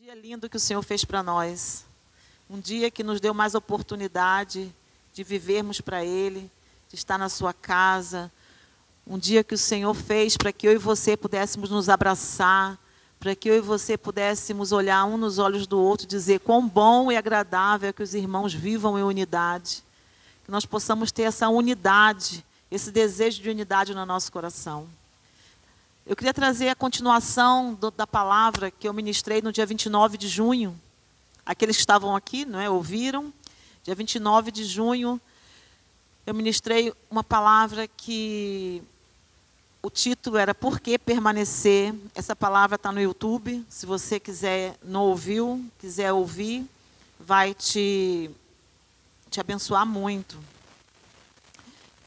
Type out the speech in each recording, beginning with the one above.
dia lindo que o Senhor fez para nós. Um dia que nos deu mais oportunidade de vivermos para Ele, de estar na sua casa. Um dia que o Senhor fez para que eu e você pudéssemos nos abraçar, para que eu e você pudéssemos olhar um nos olhos do outro e dizer quão bom e agradável é que os irmãos vivam em unidade. Que nós possamos ter essa unidade, esse desejo de unidade no nosso coração. Eu queria trazer a continuação da palavra que eu ministrei no dia 29 de junho. Aqueles que estavam aqui, não é, ouviram. Dia 29 de junho, eu ministrei uma palavra que o título era Por que permanecer? Essa palavra está no YouTube. Se você quiser, não ouviu, quiser ouvir, vai te abençoar muito.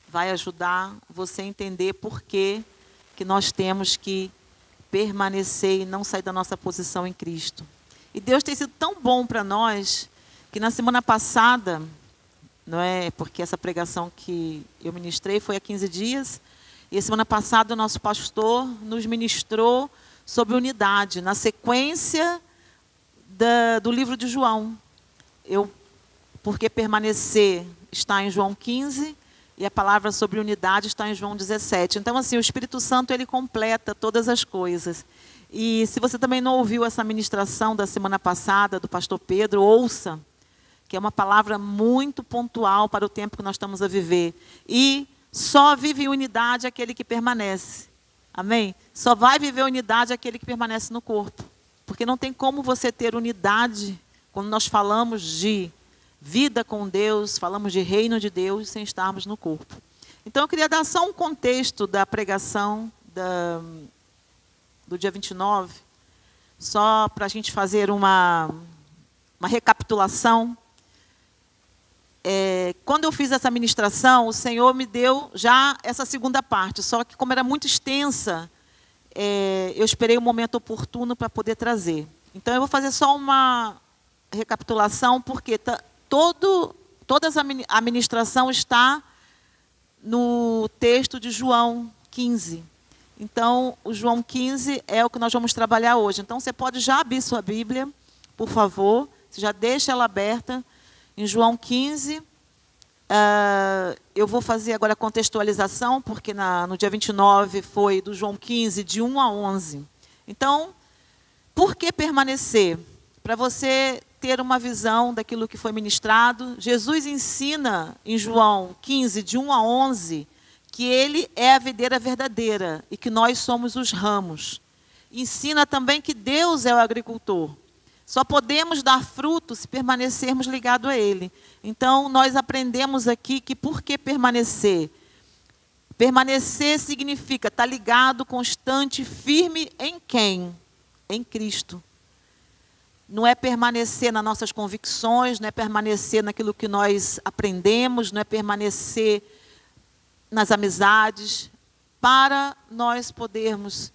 Vai ajudar você a entender por que nós temos que permanecer e não sair da nossa posição em Cristo. E Deus tem sido tão bom para nós, que na semana passada, não é, porque essa pregação que eu ministrei foi há 15 dias, e a semana passada o nosso pastor nos ministrou sobre unidade, na sequência do livro de João. Porque permanecer está em João 15, e a palavra sobre unidade está em João 17. Então, assim, o Espírito Santo, ele completa todas as coisas. E se você também não ouviu essa ministração da semana passada, do pastor Pedro, ouça, que é uma palavra muito pontual para o tempo que nós estamos a viver. E só vive em unidade aquele que permanece. Amém? Só vai viver unidade aquele que permanece no corpo. Porque não tem como você ter unidade quando nós falamos de vida com Deus, falamos de reino de Deus, sem estarmos no corpo. Então, eu queria dar só um contexto da pregação do dia 29, só para a gente fazer uma recapitulação. Quando eu fiz essa ministração, o Senhor me deu já essa segunda parte, só que como era muito extensa, eu esperei o momento oportuno para poder trazer. Então, eu vou fazer só uma recapitulação, porque toda a ministração está no texto de João 15. Então, o João 15 é o que nós vamos trabalhar hoje. Então, você pode já abrir sua Bíblia, por favor. Você já deixa ela aberta. Em João 15, eu vou fazer agora a contextualização, porque no dia 29 foi do João 15, de 1 a 11. Então, por que permanecer? Para você ter uma visão daquilo que foi ministrado. Jesus ensina em João 15, de 1 a 11, que Ele é a videira verdadeira e que nós somos os ramos. Ensina também que Deus é o agricultor. Só podemos dar fruto se permanecermos ligados a Ele. Então, nós aprendemos aqui que por que permanecer? Permanecer significa estar ligado, constante, firme em quem? Em Cristo. Não é permanecer nas nossas convicções, não é permanecer naquilo que nós aprendemos, não é permanecer nas amizades. Para nós podermos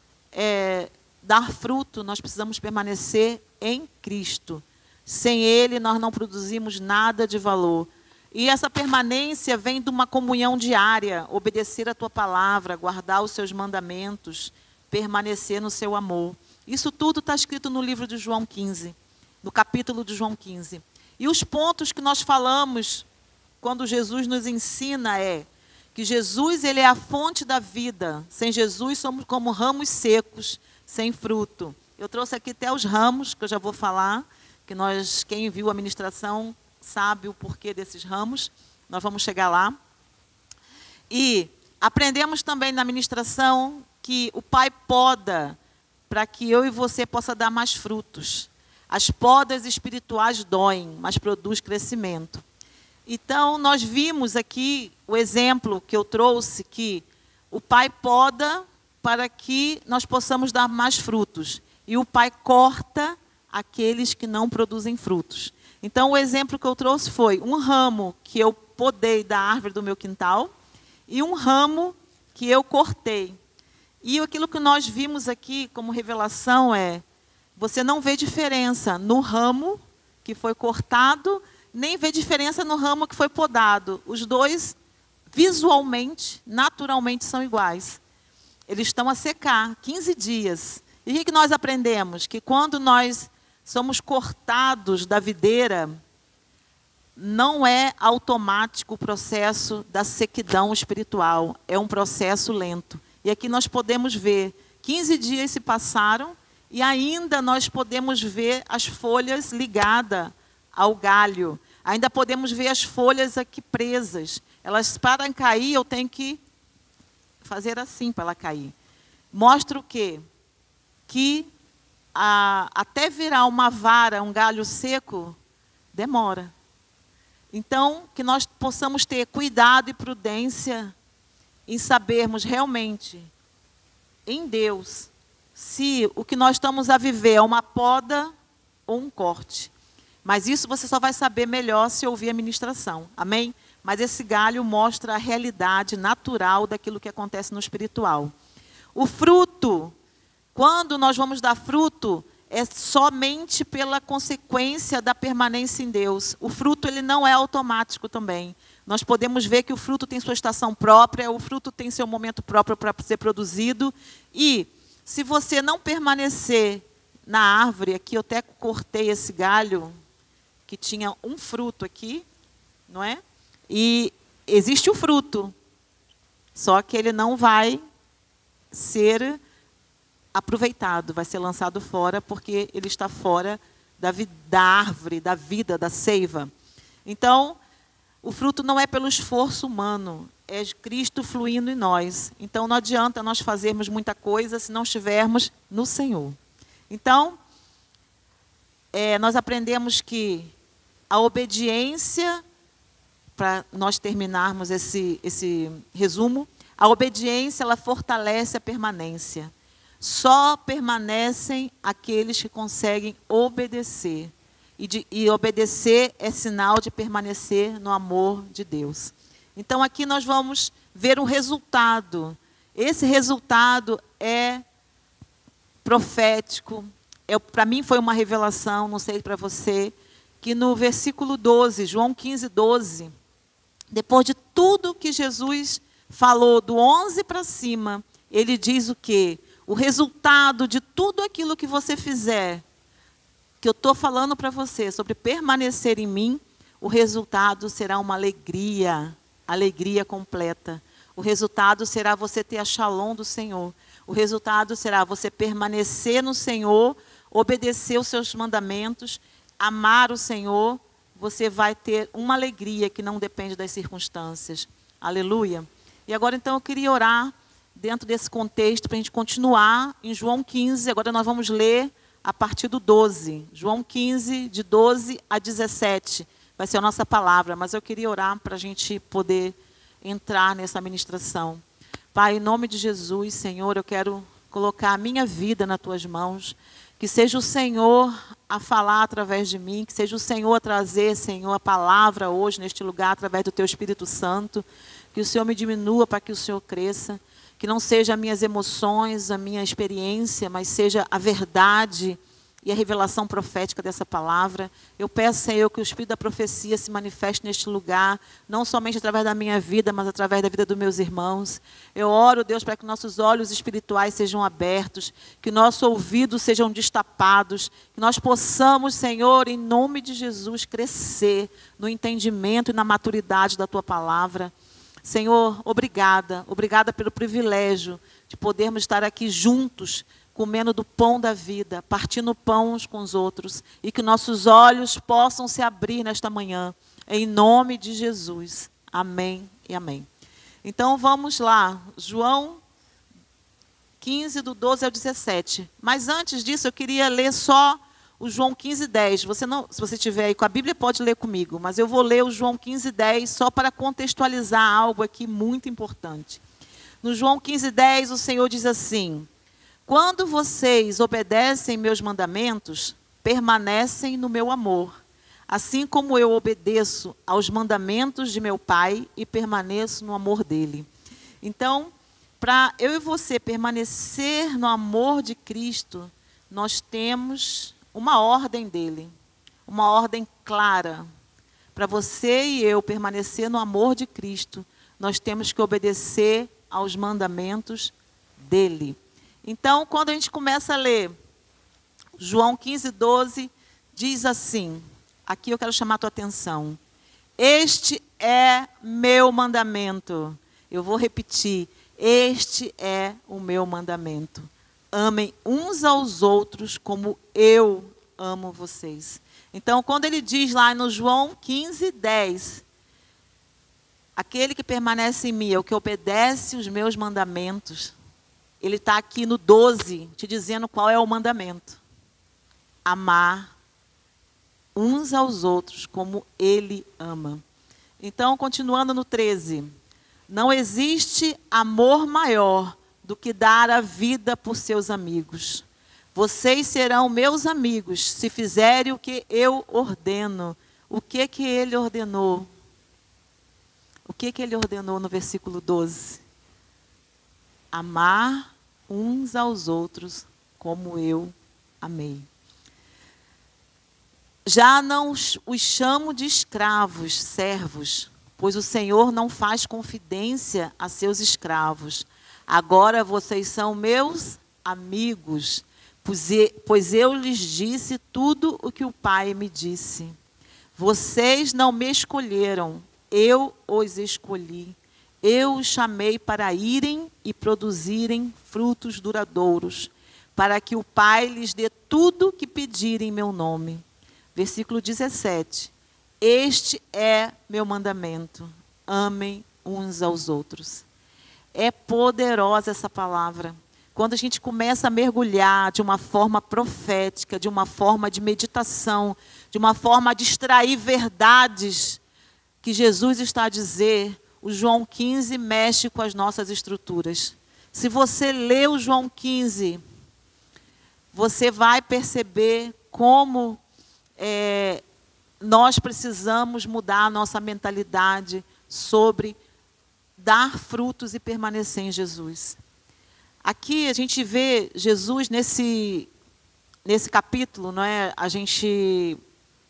dar fruto, nós precisamos permanecer em Cristo. Sem Ele, nós não produzimos nada de valor. E essa permanência vem de uma comunhão diária, obedecer a Tua palavra, guardar os Seus mandamentos, permanecer no Seu amor. Isso tudo está escrito no livro de João 15, no capítulo de João 15. E os pontos que nós falamos quando Jesus nos ensina que Jesus, Ele é a fonte da vida. Sem Jesus somos como ramos secos, sem fruto. Eu trouxe aqui até os ramos, que eu já vou falar, que quem viu a ministração sabe o porquê desses ramos. Nós vamos chegar lá. E aprendemos também na ministração que o Pai poda para que eu e você possa dar mais frutos. As podas espirituais doem, mas produz crescimento. Então, nós vimos aqui o exemplo que eu trouxe, que o Pai poda para que nós possamos dar mais frutos. E o Pai corta aqueles que não produzem frutos. Então, o exemplo que eu trouxe foi um ramo que eu podei da árvore do meu quintal e um ramo que eu cortei. E aquilo que nós vimos aqui como revelação você não vê diferença no ramo que foi cortado, nem vê diferença no ramo que foi podado. Os dois, visualmente, naturalmente, são iguais. Eles estão a secar 15 dias. E o que nós aprendemos? Que quando nós somos cortados da videira, não é automático o processo da sequidão espiritual, é um processo lento. E aqui nós podemos ver, 15 dias se passaram e ainda nós podemos ver as folhas ligadas ao galho. Ainda podemos ver as folhas aqui presas. Elas, para cair, eu tenho que fazer assim para ela cair. Mostra o quê? Que até virar uma vara, um galho seco, demora. Então, que nós possamos ter cuidado e prudência em sabermos realmente, em Deus, se o que nós estamos a viver é uma poda ou um corte. Mas isso você só vai saber melhor se ouvir a ministração. Amém? Mas esse galho mostra a realidade natural daquilo que acontece no espiritual. O fruto, quando nós vamos dar fruto, é somente pela consequência da permanência em Deus. O fruto, ele não é automático também. Nós podemos ver que o fruto tem sua estação própria, o fruto tem seu momento próprio para ser produzido. E se você não permanecer na árvore, aqui eu até cortei esse galho, que tinha um fruto aqui, não é? E existe o fruto, só que ele não vai ser aproveitado, vai ser lançado fora, porque ele está fora da árvore, da vida, da seiva. Então, o fruto não é pelo esforço humano, é Cristo fluindo em nós. Então, não adianta nós fazermos muita coisa se não estivermos no Senhor. Então, nós aprendemos que a obediência, para nós terminarmos esse resumo, a obediência, ela fortalece a permanência. Só permanecem aqueles que conseguem obedecer. E obedecer é sinal de permanecer no amor de Deus. Então, aqui nós vamos ver um resultado. Esse resultado é profético. Para mim foi uma revelação, não sei para você, que no versículo 12, João 15, 12, depois de tudo que Jesus falou, do 11 para cima, ele diz o quê? O resultado de tudo aquilo que você fizer, que eu estou falando para você, sobre permanecer em mim, o resultado será uma alegria, alegria completa. O resultado será você ter a shalom do Senhor. O resultado será você permanecer no Senhor, obedecer os seus mandamentos, amar o Senhor. Você vai ter uma alegria que não depende das circunstâncias. Aleluia. E agora, então, eu queria orar dentro desse contexto, para a gente continuar em João 15, agora nós vamos ler a partir do 12. João 15, de 12 a 17, vai ser a nossa palavra, mas eu queria orar para a gente poder entrar nessa ministração. Pai, em nome de Jesus, Senhor, eu quero colocar a minha vida nas Tuas mãos, que seja o Senhor a falar através de mim, que seja o Senhor a trazer, Senhor, a palavra hoje neste lugar, através do Teu Espírito Santo, que o Senhor me diminua para que o Senhor cresça. Que não seja as minhas emoções, a minha experiência, mas seja a verdade e a revelação profética dessa palavra. Eu peço, Senhor, que o Espírito da profecia se manifeste neste lugar, não somente através da minha vida, mas através da vida dos meus irmãos. Eu oro, Deus, para que nossos olhos espirituais sejam abertos, que nossos ouvidos sejam destapados, que nós possamos, Senhor, em nome de Jesus, crescer no entendimento e na maturidade da Tua palavra. Senhor, obrigada pelo privilégio de podermos estar aqui juntos, comendo do pão da vida, partindo pão uns com os outros, e que nossos olhos possam se abrir nesta manhã, em nome de Jesus. Amém e amém. Então vamos lá, João 15, do 12 ao 17. Mas antes disso, eu queria ler só o João 15, 10. Se você estiver aí com a Bíblia, pode ler comigo. Mas eu vou ler o João 15, 10 só para contextualizar algo aqui muito importante. No João 15, 10, o Senhor diz assim: quando vocês obedecem meus mandamentos, permanecem no meu amor, assim como eu obedeço aos mandamentos de meu Pai e permaneço no amor dele. Então, para eu e você permanecer no amor de Cristo, nós temos uma ordem dele, uma ordem clara. Para você e eu permanecer no amor de Cristo, nós temos que obedecer aos mandamentos dele. Então, quando a gente começa a ler João 15, 12, diz assim, aqui eu quero chamar a tua atenção. Este é meu mandamento. Eu vou repetir. Este é o meu mandamento. Amem uns aos outros como eu amo vocês. Então, quando ele diz lá no João 15:10, aquele que permanece em mim é o que obedece os meus mandamentos. Ele está aqui no 12, te dizendo qual é o mandamento. Amar uns aos outros como ele ama. Então, continuando no 13. Não existe amor maior do que dar a vida por seus amigos. Vocês serão meus amigos se fizerem o que eu ordeno. O que ele ordenou? O que ele ordenou no versículo 12? Amar uns aos outros como eu amei. Já não os chamo de escravos, servos, pois o Senhor não faz confidência a seus escravos. Agora vocês são meus amigos, pois eu lhes disse tudo o que o Pai me disse. Vocês não me escolheram, eu os escolhi. Eu os chamei para irem e produzirem frutos duradouros, para que o Pai lhes dê tudo o que pedirem em meu nome. Versículo 17. Este é meu mandamento. Amem uns aos outros. É poderosa essa palavra. Quando a gente começa a mergulhar de uma forma profética, de uma forma de meditação, de uma forma de extrair verdades que Jesus está a dizer, o João 15 mexe com as nossas estruturas. Se você lê o João 15, você vai perceber como nós precisamos mudar a nossa mentalidade sobre dar frutos e permanecer em Jesus. Aqui a gente vê Jesus nesse capítulo, não é? A gente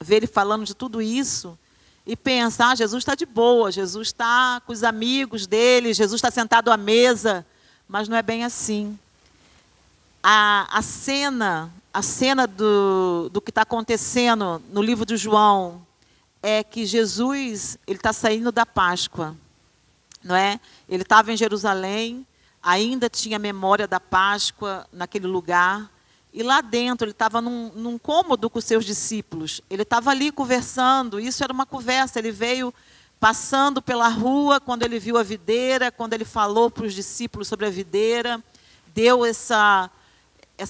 vê ele falando de tudo isso e pensa, Jesus está de boa, Jesus está com os amigos dele, Jesus está sentado à mesa, mas não é bem assim. A cena do que está acontecendo no livro de João é que Jesus está saindo da Páscoa, não é? Ele estava em Jerusalém, ainda tinha memória da Páscoa naquele lugar, e lá dentro ele estava num cômodo com os seus discípulos. Ele estava ali conversando, isso era uma conversa, ele veio passando pela rua quando ele viu a videira, quando ele falou para os discípulos sobre a videira, deu essa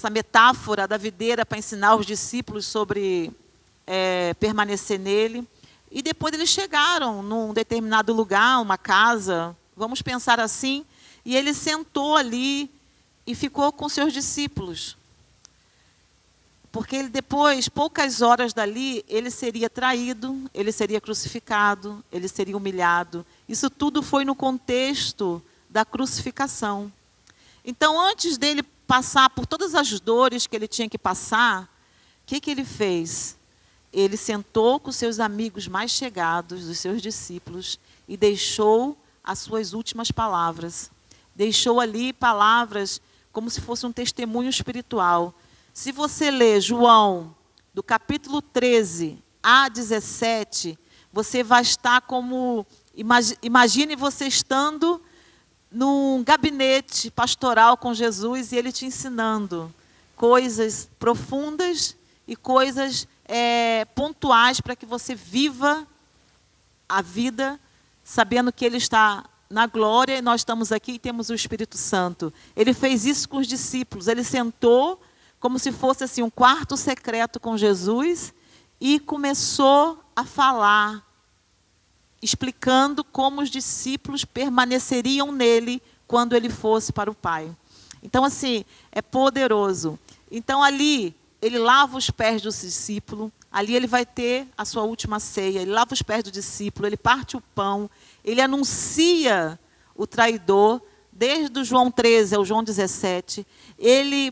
metáfora da videira para ensinar os discípulos sobre permanecer nele. E depois eles chegaram num determinado lugar, uma casa, vamos pensar assim, e ele sentou ali e ficou com seus discípulos. Porque ele depois, poucas horas dali, ele seria traído, ele seria crucificado, ele seria humilhado. Isso tudo foi no contexto da crucificação. Então, antes dele passar por todas as dores que ele tinha que passar, o que ele fez? Ele sentou com seus amigos mais chegados, os seus discípulos, e deixou as suas últimas palavras. Deixou ali palavras como se fosse um testemunho espiritual. Se você ler João, do capítulo 13 a 17, você vai estar como... Imagine você estando num gabinete pastoral com Jesus e ele te ensinando coisas profundas e coisas pontuais para que você viva a vida sabendo que ele está na glória e nós estamos aqui e temos o Espírito Santo. Ele fez isso com os discípulos. Ele sentou como se fosse assim, um quarto secreto com Jesus e começou a falar, explicando como os discípulos permaneceriam nele quando ele fosse para o Pai. Então, assim, é poderoso. Então, ali, ele lava os pés do discípulo, ali ele vai ter a sua última ceia, ele lava os pés do discípulo, ele parte o pão, ele anuncia o traidor, desde o João 13 ao João 17, ele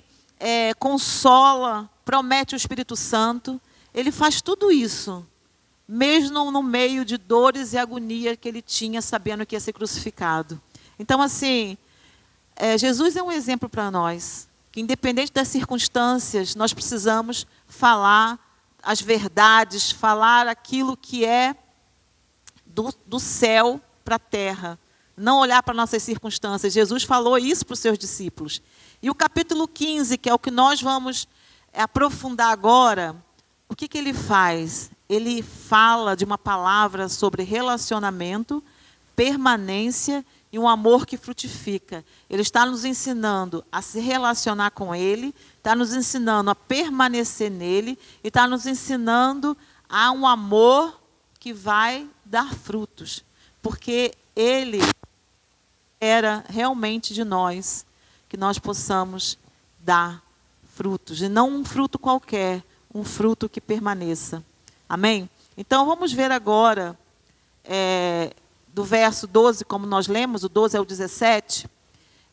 consola, promete o Espírito Santo, ele faz tudo isso, mesmo no meio de dores e agonia que ele tinha, sabendo que ia ser crucificado. Então, assim, Jesus é um exemplo para nós, que independente das circunstâncias, nós precisamos falar as verdades, falar aquilo que é do céu para a terra. Não olhar para nossas circunstâncias. Jesus falou isso para os seus discípulos. E o capítulo 15, que é o que nós vamos aprofundar agora, o que ele faz? Ele fala de uma palavra sobre relacionamento, permanência e um amor que frutifica. Ele está nos ensinando a se relacionar com Ele, está nos ensinando a permanecer nele e está nos ensinando a um amor que vai dar frutos. Porque Ele era realmente de nós, que nós possamos dar frutos. E não um fruto qualquer, um fruto que permaneça. Amém? Então vamos ver agora, do verso 12, como nós lemos, o 12 ao 17,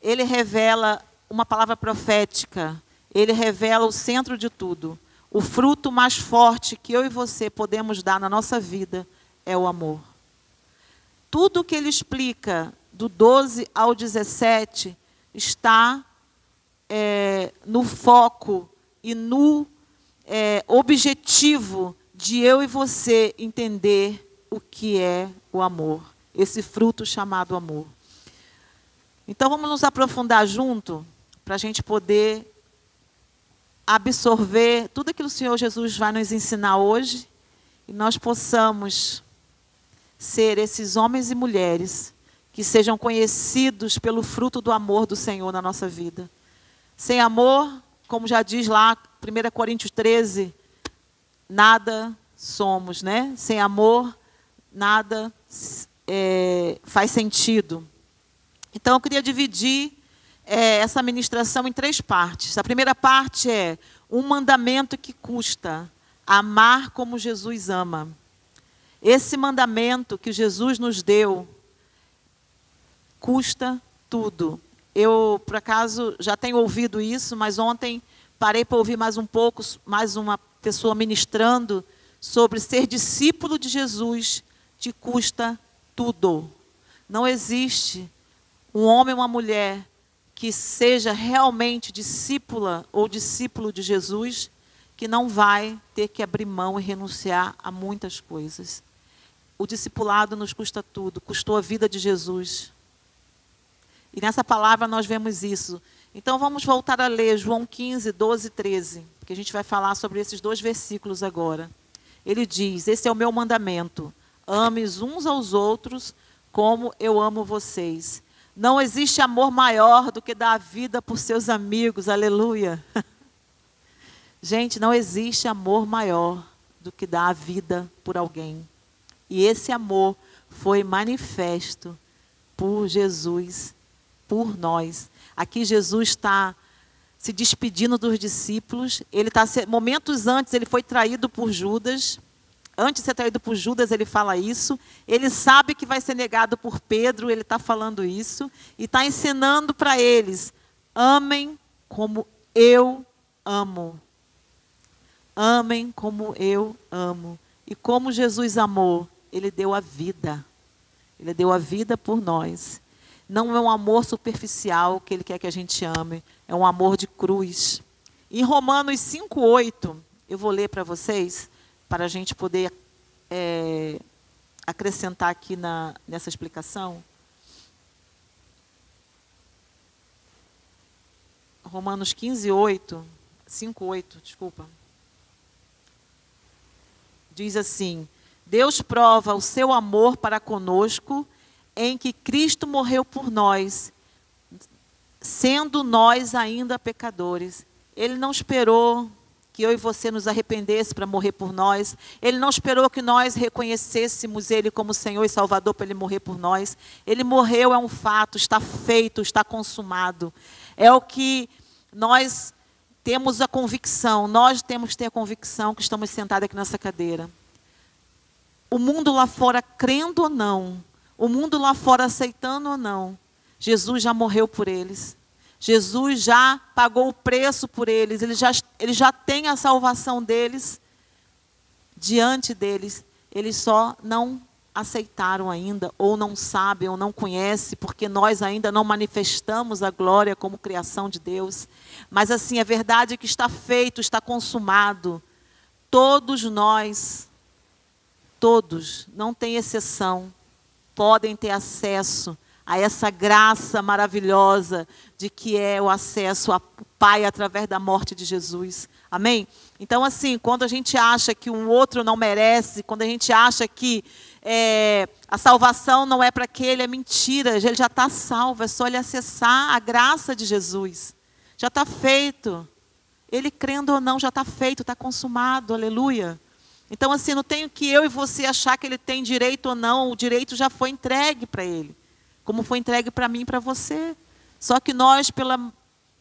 ele revela uma palavra profética, ele revela o centro de tudo. O fruto mais forte que eu e você podemos dar na nossa vida é o amor. Tudo que ele explica, do 12 ao 17, está no foco e no objetivo de eu e você entender o que é o amor, esse fruto chamado amor. Então vamos nos aprofundar junto, para a gente poder absorver tudo aquilo que o Senhor Jesus vai nos ensinar hoje, e nós possamos ser esses homens e mulheres que sejam conhecidos pelo fruto do amor do Senhor na nossa vida. Sem amor, como já diz lá, 1 Coríntios 13, nada somos, né? Sem amor, nada faz sentido. Então, eu queria dividir essa ministração em 3 partes. A primeira parte é um mandamento que custa: amar como Jesus ama. Esse mandamento que Jesus nos deu custa tudo. Eu, por acaso, já tenho ouvido isso, mas ontem parei para ouvir mais um pouco, mais uma pessoa ministrando sobre ser discípulo de Jesus te custa tudo. Não existe um homem ou uma mulher que seja realmente discípula ou discípulo de Jesus que não vai ter que abrir mão e renunciar a muitas coisas. O discipulado nos custa tudo, custou a vida de Jesus. E nessa palavra nós vemos isso. Então vamos voltar a ler João 15, 12 e 13, porque a gente vai falar sobre esses 2 versículos agora. Ele diz: esse é o meu mandamento, ames uns aos outros como eu amo vocês. Não existe amor maior do que dar a vida por seus amigos, aleluia. Gente, não existe amor maior do que dar a vida por alguém. E esse amor foi manifesto por Jesus, por nós. Aqui Jesus está se despedindo dos discípulos. Ele está, momentos antes, ele foi traído por Judas. Antes de ser traído por Judas, ele fala isso. Ele sabe que vai ser negado por Pedro, ele está falando isso. E está ensinando para eles: amem como eu amo. Amem como eu amo. E como Jesus amou, ele deu a vida. Ele deu a vida por nós. Não é um amor superficial que ele quer que a gente ame. É um amor de cruz. Em Romanos 5:8, eu vou ler para vocês, para a gente poder acrescentar aqui nessa explicação. Romanos 15:8, 5:8, desculpa. Diz assim: Deus prova o seu amor para conosco em que Cristo morreu por nós, sendo nós ainda pecadores. Ele não esperou que eu e você nos arrependesse para morrer por nós. Ele não esperou que nós reconhecêssemos Ele como Senhor e Salvador para Ele morrer por nós. Ele morreu, é um fato, está feito, está consumado. É o que nós temos a convicção, nós temos que ter a convicção que estamos sentados aqui nessa cadeira. O mundo lá fora, crendo ou não, o mundo lá fora aceitando ou não, Jesus já morreu por eles. Jesus já pagou o preço por eles. Ele já tem a salvação deles diante deles. Eles só não aceitaram ainda, ou não sabem, ou não conhecem, porque nós ainda não manifestamos a glória como criação de Deus. Mas assim, a verdade é que está feito, está consumado. todos nós, todos, não tem exceção, podem ter acesso a essa graça maravilhosa de que é o acesso ao Pai através da morte de Jesus. Amém? Então, assim, quando a gente acha que um outro não merece, quando a gente acha que a salvação não é para aquele, é mentira. Ele já está salvo, é só ele acessar a graça de Jesus. Já está feito. Ele crendo ou não, já está feito, está consumado, aleluia. Então, assim, não tenho que eu e você achar que ele tem direito ou não, o direito já foi entregue para ele, como foi entregue para mim e para você. Só que nós, pela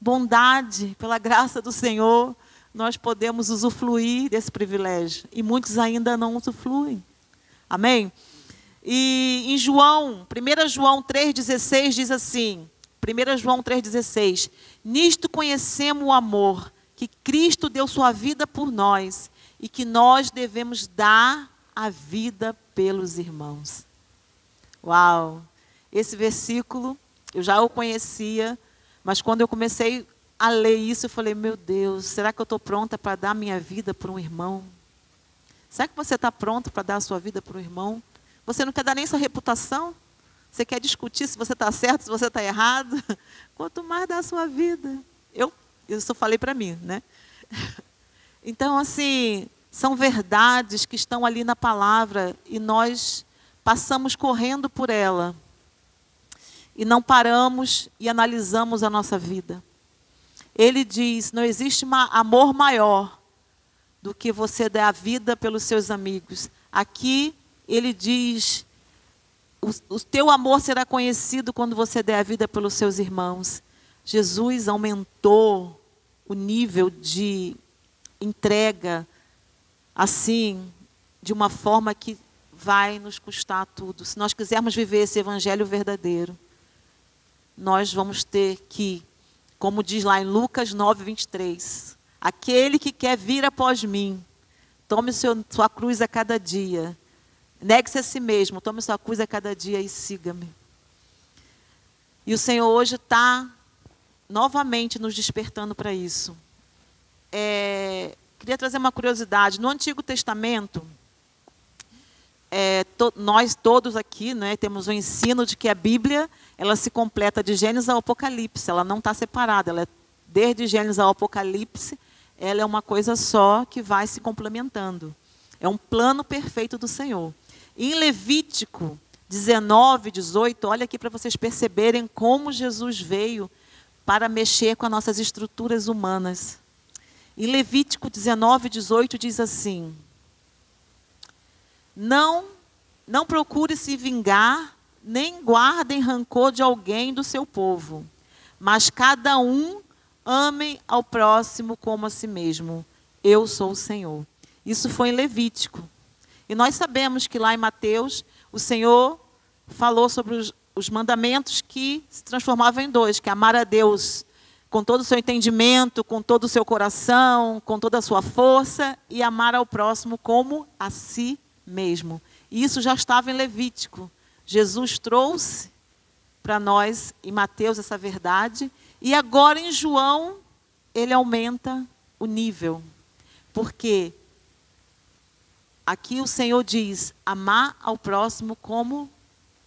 bondade, pela graça do Senhor, nós podemos usufruir desse privilégio. E muitos ainda não usufruem. Amém? E em João, 1 João 3,16 diz assim, 1 João 3,16, nisto conhecemos o amor, que Cristo deu sua vida por nós, e que nós devemos dar a vida pelos irmãos. Uau! Esse versículo, eu já o conhecia, mas quando eu comecei a ler isso, eu falei, meu Deus, será que eu estou pronta para dar minha vida por um irmão? Será que você está pronto para dar a sua vida para um irmão? Você não quer dar nem sua reputação? Você quer discutir se você está certo, se você está errado? Quanto mais dar a sua vida. Eu só falei para mim, né? Então, assim, são verdades que estão ali na palavra e nós passamos correndo por ela. E não paramos e analisamos a nossa vida. Ele diz, não existe amor maior do que você dar a vida pelos seus amigos. Aqui, ele diz, o teu amor será conhecido quando você der a vida pelos seus irmãos. Jesus aumentou o nível de entrega, assim, de uma forma que vai nos custar tudo. Se nós quisermos viver esse evangelho verdadeiro, nós vamos ter que, como diz lá em Lucas 9:23, aquele que quer vir após mim, tome sua cruz a cada dia, negue-se a si mesmo, tome sua cruz a cada dia e siga-me. E o Senhor hoje está novamente nos despertando para isso. Queria trazer uma curiosidade. No Antigo Testamento, nós todos aqui, né, temos o ensino de que a Bíblia ela se completa de Gênesis ao Apocalipse. Ela não está separada. Ela desde Gênesis ao Apocalipse, ela é uma coisa só que vai se complementando. É um plano perfeito do Senhor. Em Levítico 19:18, olha aqui para vocês perceberem como Jesus veio para mexer com as nossas estruturas humanas. Em Levítico 19:18 diz assim, não procure se vingar, nem guardem rancor de alguém do seu povo, mas cada um ame ao próximo como a si mesmo. Eu sou o Senhor. Isso foi em Levítico. E nós sabemos que lá em Mateus, o Senhor falou sobre os mandamentos que se transformavam em dois, que é amar a Deus com todo o seu entendimento, com todo o seu coração, com toda a sua força, e amar ao próximo como a si mesmo. E isso já estava em Levítico. Jesus trouxe para nós, em Mateus, essa verdade, e agora em João, ele aumenta o nível. Porque aqui o Senhor diz, amar ao próximo como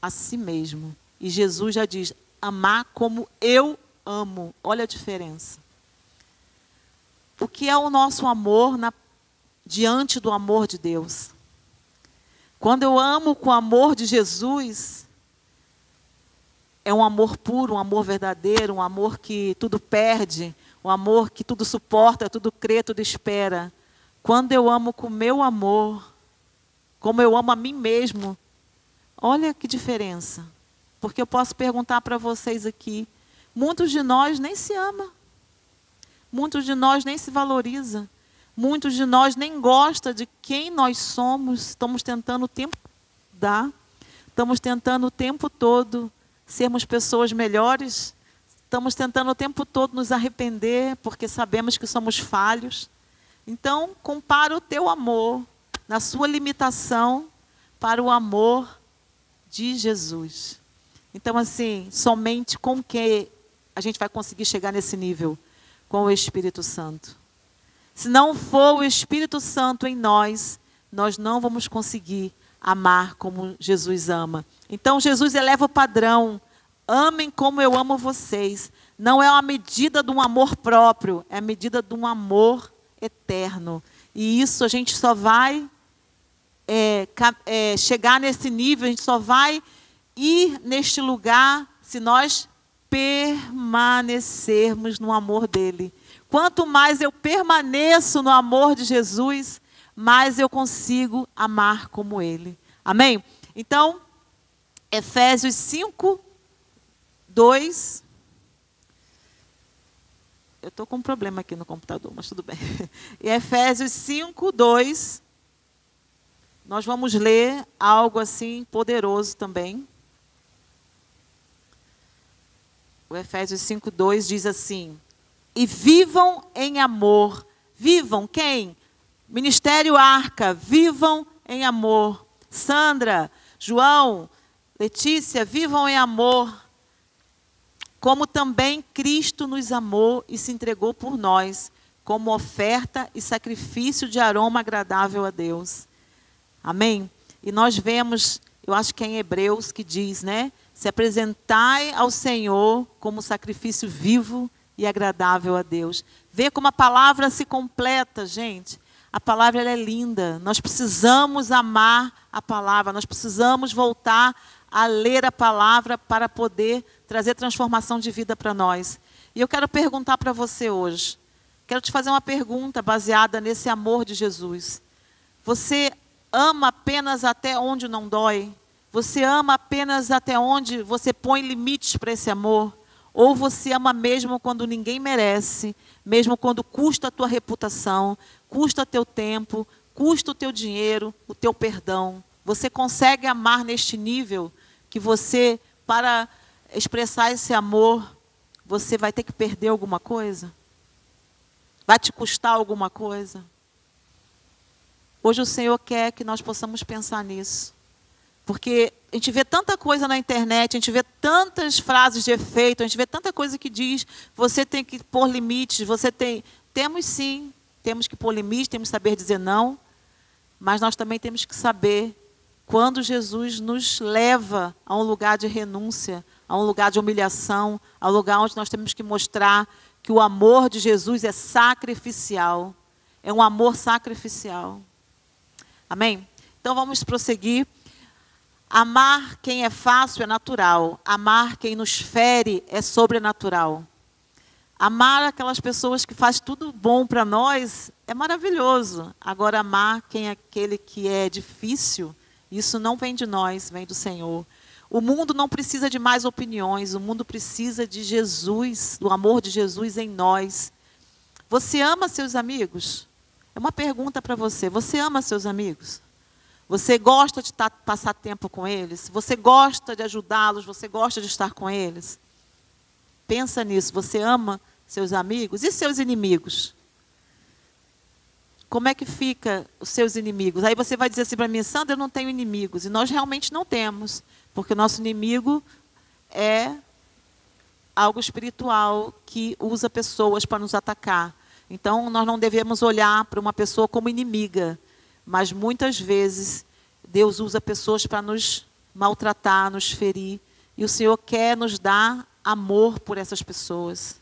a si mesmo. E Jesus já diz, amar como eu amo. Olha a diferença. O que é o nosso amor diante do amor de Deus? Quando eu amo com o amor de Jesus, é um amor puro, um amor verdadeiro, um amor que tudo perde, um amor que tudo suporta, tudo crê, tudo espera. Quando eu amo com o meu amor, como eu amo a mim mesmo, olha que diferença. Porque eu posso perguntar para vocês aqui, muitos de nós nem se amam. Muitos de nós nem se valorizam. Muitos de nós nem gostam de quem nós somos. Estamos tentando o tempo dar. Estamos tentando o tempo todo sermos pessoas melhores. Estamos tentando o tempo todo nos arrepender, porque sabemos que somos falhos. Então, compara o teu amor, na sua limitação, para o amor de Jesus. Então, assim, somente com que a gente vai conseguir chegar nesse nível? Com o Espírito Santo. Se não for o Espírito Santo em nós, nós não vamos conseguir amar como Jesus ama. Então, Jesus eleva o padrão. Amem como eu amo vocês. Não é uma medida de um amor próprio, é a medida de um amor eterno. E isso a gente só vai chegar nesse nível, a gente só vai ir neste lugar se nós permanecermos no amor dele. Quanto mais eu permaneço no amor de Jesus, mais eu consigo amar como ele. Amém? Então, Efésios 5, 2. Eu estou com um problema aqui no computador, mas tudo bem. E Efésios 5, 2. Nós vamos ler algo assim poderoso também. O Efésios 5, 2 diz assim: e vivam em amor. Vivam quem? Ministério Arca, vivam em amor. Sandra, João, Letícia, vivam em amor. Como também Cristo nos amou e se entregou por nós, como oferta e sacrifício de aroma agradável a Deus. Amém? E nós vemos, eu acho que é em Hebreus que diz, né? Se apresentai ao Senhor como sacrifício vivo e agradável a Deus. Vê como a palavra se completa, gente. A palavra ela é linda. Nós precisamos amar a palavra. Nós precisamos voltar a ler a palavra para poder trazer transformação de vida para nós. E eu quero perguntar para você hoje. Quero te fazer uma pergunta baseada nesse amor de Jesus. Você ama apenas até onde não dói? Você ama apenas até onde você põe limites para esse amor? Ou você ama mesmo quando ninguém merece, mesmo quando custa a tua reputação, custa teu tempo, custa o teu dinheiro, o teu perdão? Você consegue amar neste nível que você, para expressar esse amor, você vai ter que perder alguma coisa? Vai te custar alguma coisa? Hoje o Senhor quer que nós possamos pensar nisso. Porque a gente vê tanta coisa na internet, a gente vê tantas frases de efeito, a gente vê tanta coisa que diz, você tem que pôr limites, temos sim, temos que pôr limites, temos que saber dizer não, mas nós também temos que saber quando Jesus nos leva a um lugar de renúncia, a um lugar de humilhação, a um lugar onde nós temos que mostrar que o amor de Jesus é sacrificial, é um amor sacrificial. Amém? Então vamos prosseguir. Amar quem é fácil é natural. Amar quem nos fere é sobrenatural. Amar aquelas pessoas que faz tudo bom para nós é maravilhoso. Agora, amar quem é aquele que é difícil, isso não vem de nós, vem do Senhor. O mundo não precisa de mais opiniões. O mundo precisa de Jesus, do amor de Jesus em nós. Você ama seus amigos? É uma pergunta para você. Você ama seus amigos? Você gosta de passar tempo com eles? Você gosta de ajudá-los? Você gosta de estar com eles? Pensa nisso. Você ama seus amigos? E seus inimigos? Como é que fica os seus inimigos? Aí você vai dizer assim para mim: Sandra, eu não tenho inimigos. E nós realmente não temos. Porque o nosso inimigo é algo espiritual que usa pessoas para nos atacar. Então, nós não devemos olhar para uma pessoa como inimiga. Mas muitas vezes Deus usa pessoas para nos maltratar, nos ferir. E o Senhor quer nos dar amor por essas pessoas.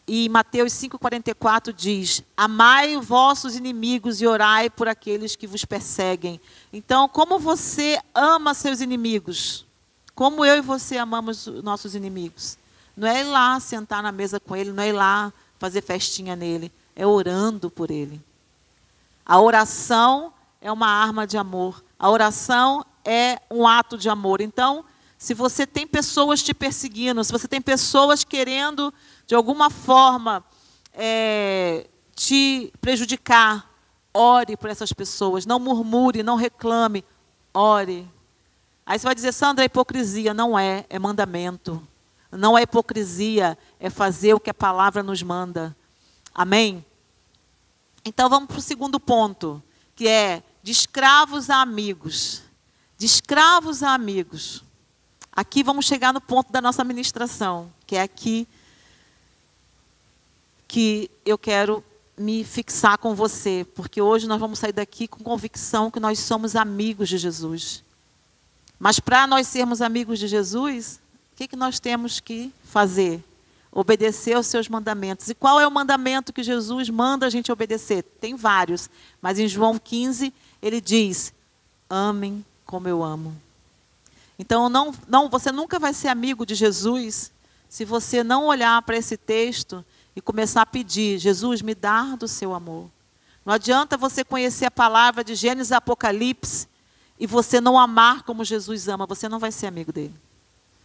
E Mateus 5,44 diz: amai os vossos inimigos e orai por aqueles que vos perseguem. Então, como você ama seus inimigos? Como eu e você amamos os nossos inimigos? Não é ir lá sentar na mesa com ele, não é ir lá fazer festinha nele. É orando por ele. A oração é uma arma de amor. A oração é um ato de amor. Então, se você tem pessoas te perseguindo, se você tem pessoas querendo, de alguma forma, te prejudicar, ore por essas pessoas. Não murmure, não reclame, ore. Aí você vai dizer: Sandra, é hipocrisia. Não é, é mandamento. Não é hipocrisia, é fazer o que a palavra nos manda. Amém? Então vamos para o segundo ponto, que é de escravos a amigos. De escravos a amigos. Aqui vamos chegar no ponto da nossa ministração, que é aqui que eu quero me fixar com você, porque hoje nós vamos sair daqui com convicção que nós somos amigos de Jesus. Mas para nós sermos amigos de Jesus, o que nós temos que fazer? Obedecer aos seus mandamentos. E qual é o mandamento que Jesus manda a gente obedecer? Tem vários, mas em João 15 ele diz: amem como eu amo. Então você nunca vai ser amigo de Jesus se você não olhar para esse texto e começar a pedir: Jesus, me dá do seu amor. Não adianta você conhecer a palavra de Gênesis e Apocalipse e você não amar como Jesus ama, você não vai ser amigo dele.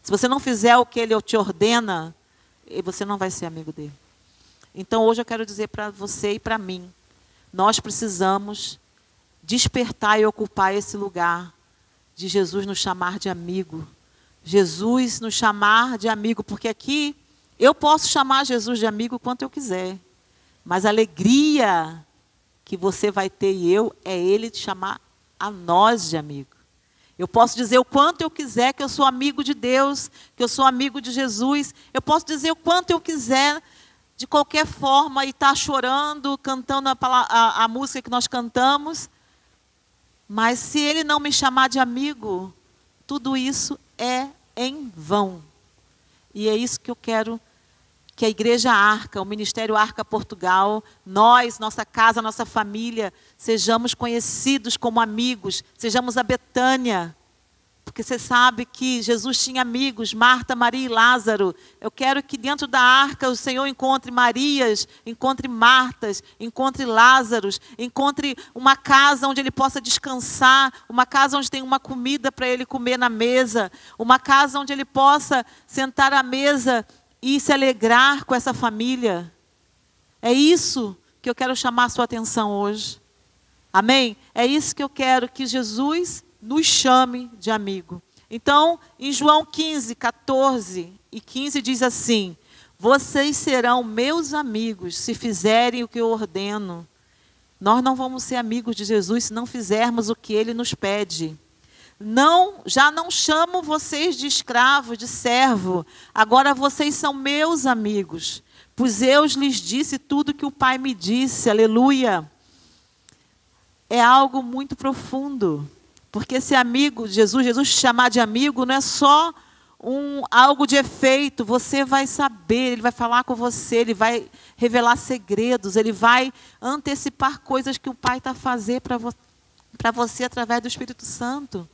Se você não fizer o que ele te ordena, você não vai ser amigo dele. Então hoje eu quero dizer para você e para mim, nós precisamos despertar e ocupar esse lugar de Jesus nos chamar de amigo. Jesus nos chamar de amigo, porque aqui eu posso chamar Jesus de amigo quanto eu quiser, mas a alegria que você vai ter e eu é ele te chamar a nós de amigo. Eu posso dizer o quanto eu quiser que eu sou amigo de Deus, que eu sou amigo de Jesus. Eu posso dizer o quanto eu quiser, de qualquer forma, e estar chorando, cantando a música que nós cantamos. Mas se ele não me chamar de amigo, tudo isso é em vão. E é isso que eu quero que a Igreja Arca, o Ministério Arca Portugal, nós, nossa casa, nossa família, sejamos conhecidos como amigos, sejamos a Betânia. Porque você sabe que Jesus tinha amigos, Marta, Maria e Lázaro. Eu quero que dentro da arca o Senhor encontre Marias, encontre Martas, encontre Lázaros, encontre uma casa onde ele possa descansar, uma casa onde tem uma comida para ele comer na mesa, uma casa onde ele possa sentar à mesa e se alegrar com essa família. É isso que eu quero chamar a sua atenção hoje. Amém? É isso que eu quero que Jesus nos chame de amigo. Então, em João 15, 14 e 15 diz assim: vocês serão meus amigos se fizerem o que eu ordeno. Nós não vamos ser amigos de Jesus se não fizermos o que ele nos pede. Já não chamo vocês de escravo, de servo. Agora vocês são meus amigos, pois eu lhes disse tudo que o Pai me disse. Aleluia. É algo muito profundo. Porque ser amigo de Jesus te chamar de amigo, não é só algo de efeito. Você vai saber, ele vai falar com você, ele vai revelar segredos, ele vai antecipar coisas que o Pai está a fazer para você através do Espírito Santo.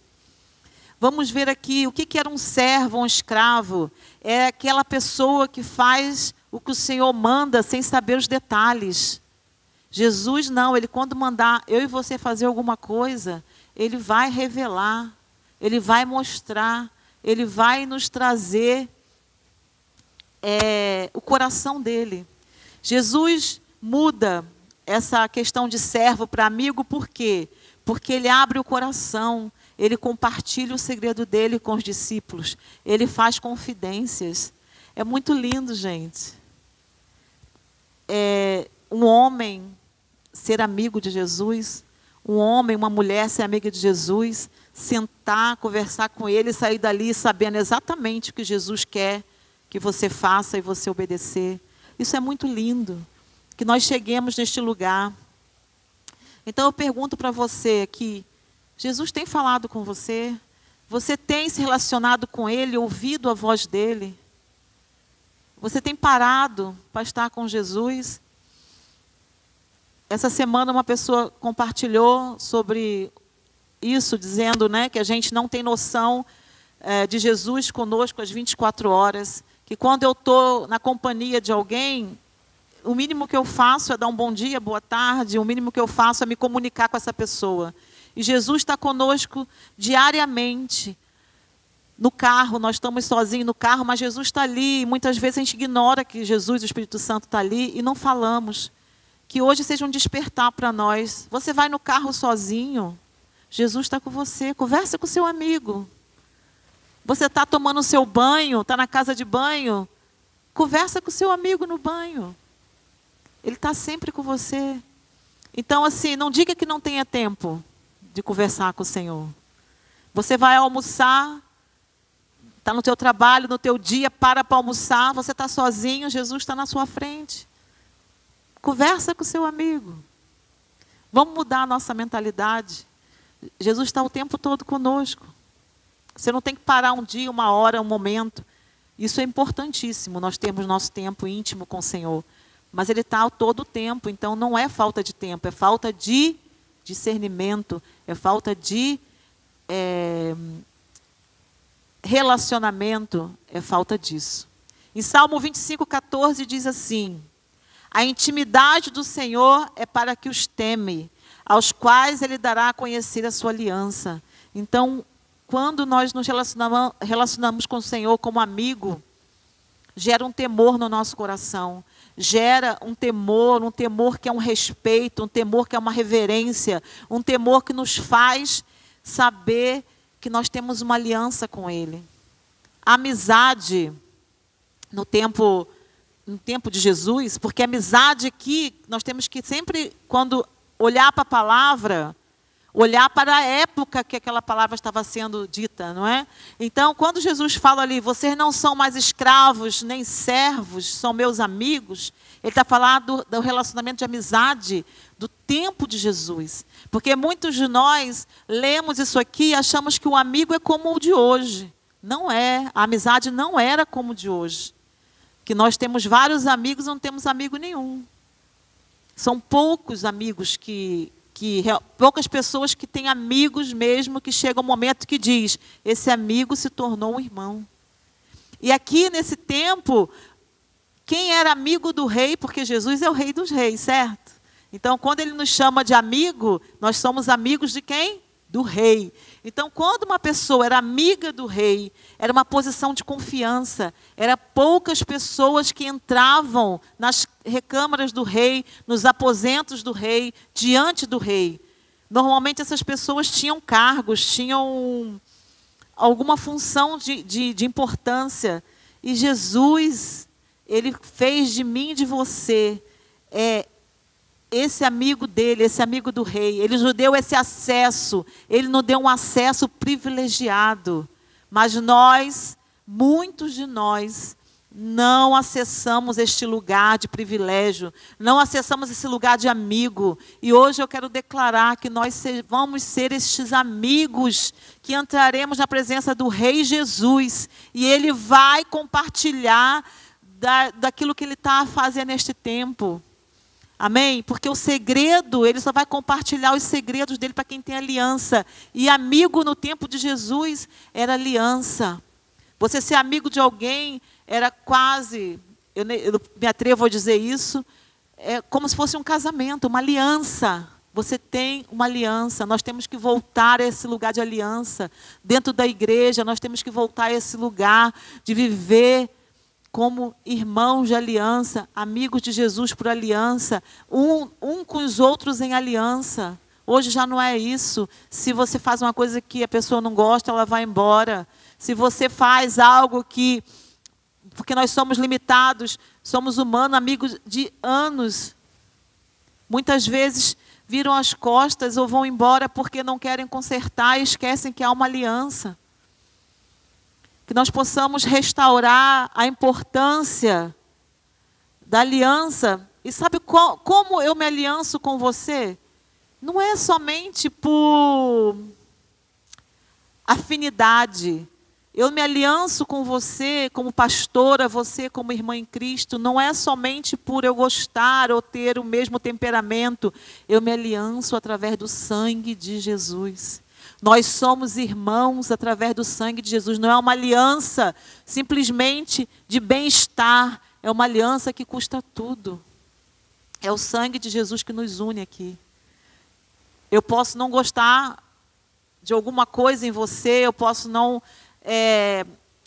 Vamos ver aqui o que era um servo, um escravo. É aquela pessoa que faz o que o Senhor manda sem saber os detalhes. Jesus não, ele quando mandar eu e você fazer alguma coisa, ele vai revelar, ele vai mostrar, ele vai nos trazer o coração dele. Jesus muda essa questão de servo para amigo, por quê? Porque ele abre o coração, ele compartilha o segredo dele com os discípulos, ele faz confidências. É muito lindo, gente. Um homem ser amigo de Jesus, um homem, uma mulher ser amiga de Jesus, sentar, conversar com ele, sair dali sabendo exatamente o que Jesus quer que você faça e você obedecer. Isso é muito lindo, que nós cheguemos neste lugar. Então eu pergunto para você aqui, Jesus tem falado com você? Você tem se relacionado com ele, ouvido a voz dele? Você tem parado para estar com Jesus? Essa semana uma pessoa compartilhou sobre isso, dizendo, que a gente não tem noção de Jesus conosco às 24 horas. Que quando eu estou na companhia de alguém, o mínimo que eu faço é dar um bom dia, boa tarde, o mínimo que eu faço é me comunicar com essa pessoa. E Jesus está conosco diariamente. No carro, nós estamos sozinhos no carro, mas Jesus está ali. E muitas vezes a gente ignora que Jesus, o Espírito Santo, está ali e não falamos. Que hoje seja um despertar para nós. Você vai no carro sozinho, Jesus está com você. Conversa com o seu amigo. Você está tomando o seu banho, está na casa de banho, conversa com o seu amigo no banho. Ele está sempre com você. Então, assim, não diga que não tenha tempo de conversar com o Senhor. Você vai almoçar, está no teu trabalho, no teu dia, para almoçar, você está sozinho, Jesus está na sua frente. Conversa com o seu amigo. Vamos mudar a nossa mentalidade. Jesus está o tempo todo conosco. Você não tem que parar um dia, uma hora, um momento. Isso é importantíssimo, nós temos nosso tempo íntimo com o Senhor. Mas Ele está todo o tempo, então não é falta de tempo, é falta de discernimento, é falta de relacionamento, é falta disso. Em Salmo 25:14 diz assim: a intimidade do Senhor é para que os teme, aos quais Ele dará a conhecer a sua aliança. Então, quando nós nos relacionamos com o Senhor como amigo, gera um temor no nosso coração. Gera um temor que é um respeito, um temor que é uma reverência, um temor que nos faz saber que nós temos uma aliança com Ele. A amizade, no tempo de Jesus, porque a amizade aqui, nós temos que sempre, quando olhar para a palavra, olhar para a época que aquela palavra estava sendo dita, não é? Então, quando Jesus fala ali, vocês não são mais escravos, nem servos, são meus amigos, Ele está falando do relacionamento de amizade do tempo de Jesus. Porque muitos de nós lemos isso aqui e achamos que o amigo é como o de hoje. Não é, a amizade não era como o de hoje. Que nós temos vários amigos e não temos amigo nenhum. São poucos amigos poucas pessoas que têm amigos mesmo, que chega um momento que diz, esse amigo se tornou um irmão. E aqui nesse tempo, quem era amigo do rei, porque Jesus é o rei dos reis, certo? Então, quando Ele nos chama de amigo, nós somos amigos de quem? Do rei. Então, quando uma pessoa era amiga do rei, era uma posição de confiança. Eram poucas pessoas que entravam nas recâmaras do rei, nos aposentos do rei, diante do rei. Normalmente, essas pessoas tinham cargos, tinham alguma função de importância. E Jesus, Ele fez de mim e de você esse amigo dele, esse amigo do rei. Ele nos deu esse acesso, Ele nos deu um acesso privilegiado. Mas nós, muitos de nós, não acessamos este lugar de privilégio, não acessamos esse lugar de amigo. E hoje eu quero declarar que nós vamos ser estes amigos que entraremos na presença do Rei Jesus. E Ele vai compartilhar daquilo que Ele está a fazer neste tempo. Amém? Porque o segredo, Ele só vai compartilhar os segredos dEle para quem tem aliança. E amigo no tempo de Jesus era aliança. Você ser amigo de alguém era quase, eu me atrevo a dizer isso, é como se fosse um casamento, uma aliança. Você tem uma aliança, nós temos que voltar a esse lugar de aliança. Dentro da igreja, nós temos que voltar a esse lugar de viver como irmãos de aliança, amigos de Jesus por aliança, um com os outros em aliança. Hoje já não é isso. Se você faz uma coisa que a pessoa não gosta, ela vai embora. Se você faz algo porque nós somos limitados, somos humanos, amigos de anos, muitas vezes viram as costas ou vão embora porque não querem consertar e esquecem que há uma aliança. Que nós possamos restaurar a importância da aliança. E sabe como eu me alianço com você? Não é somente por afinidade. Eu me alianço com você como pastora, você como irmã em Cristo. Não é somente por eu gostar ou ter o mesmo temperamento. Eu me alianço através do sangue de Jesus. Nós somos irmãos através do sangue de Jesus. Não é uma aliança simplesmente de bem-estar. É uma aliança que custa tudo. É o sangue de Jesus que nos une aqui. Eu posso não gostar de alguma coisa em você, eu posso não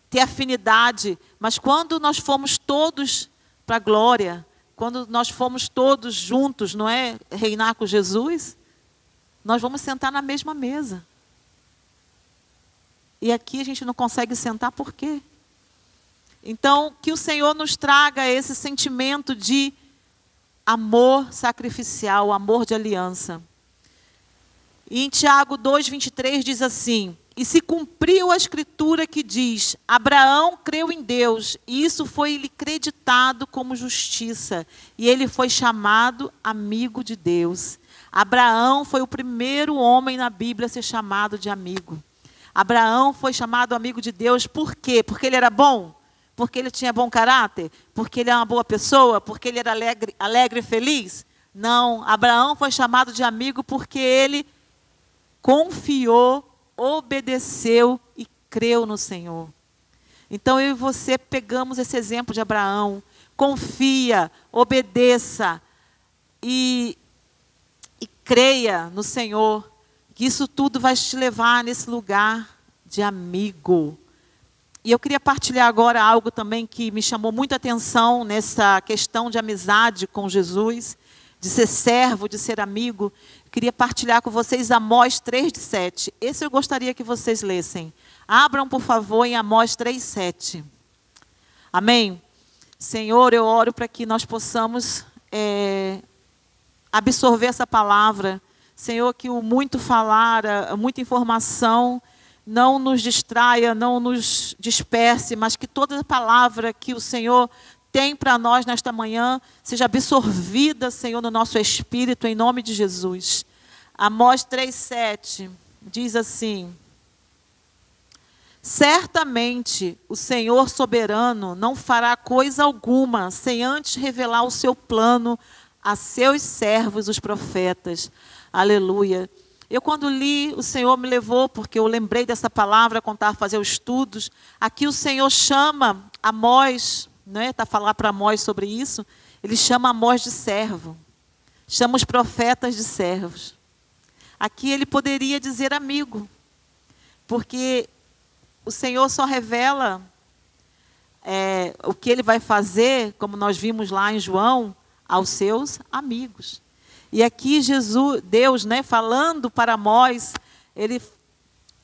ter afinidade, mas quando nós fomos todos para a glória, quando nós fomos todos juntos, não é, reinar com Jesus, nós vamos sentar na mesma mesa. E aqui a gente não consegue sentar por quê? Então, que o Senhor nos traga esse sentimento de amor sacrificial, amor de aliança. E em Tiago 2:23 diz assim, E se cumpriu a escritura que diz: Abraão creu em Deus, e isso foi-lhe creditado como justiça, e ele foi chamado amigo de Deus. Abraão foi o primeiro homem na Bíblia a ser chamado de amigo. Abraão foi chamado amigo de Deus por quê? Porque ele era bom? Porque ele tinha bom caráter? Porque ele é uma boa pessoa? Porque ele era alegre e feliz? Não, Abraão foi chamado de amigo porque ele confiou, obedeceu e creu no Senhor. Então eu e você pegamos esse exemplo de Abraão. Confia, obedeça e creia no Senhor, que isso tudo vai te levar nesse lugar de amigo. E eu queria partilhar agora algo também que me chamou muita atenção nessa questão de amizade com Jesus, de ser servo, de ser amigo. Eu queria partilhar com vocês Amós 3:7. Esse eu gostaria que vocês lessem. Abram, por favor, em Amós 3:7. Amém? Senhor, eu oro para que nós possamos absorver essa palavra. Senhor, que o muito falar, muita informação não nos distraia, não nos disperse, mas que toda palavra que o Senhor tem para nós nesta manhã seja absorvida, Senhor, no nosso espírito, em nome de Jesus. Amós 3:7 diz assim: certamente o Senhor soberano não fará coisa alguma sem antes revelar o seu plano a seus servos, os profetas. Aleluia. Eu, quando li, o Senhor me levou, porque eu lembrei dessa palavra quando estava fazendo estudos. Aqui o Senhor chama Amós, né? Está a falar para Amós sobre isso. Ele chama Amós de servo. Chama os profetas de servos. Aqui ele poderia dizer amigo, porque o Senhor só revela o que ele vai fazer, como nós vimos lá em João, aos seus amigos. E aqui Deus, né, falando para Amós, ele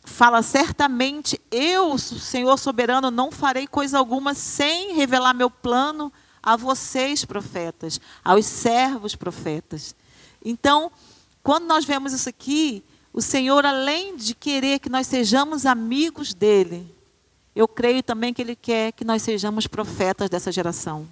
fala: certamente eu, Senhor soberano, não farei coisa alguma sem revelar meu plano a vocês, profetas, aos servos profetas. Então, quando nós vemos isso aqui, o Senhor, além de querer que nós sejamos amigos dele, eu creio também que ele quer que nós sejamos profetas dessa geração.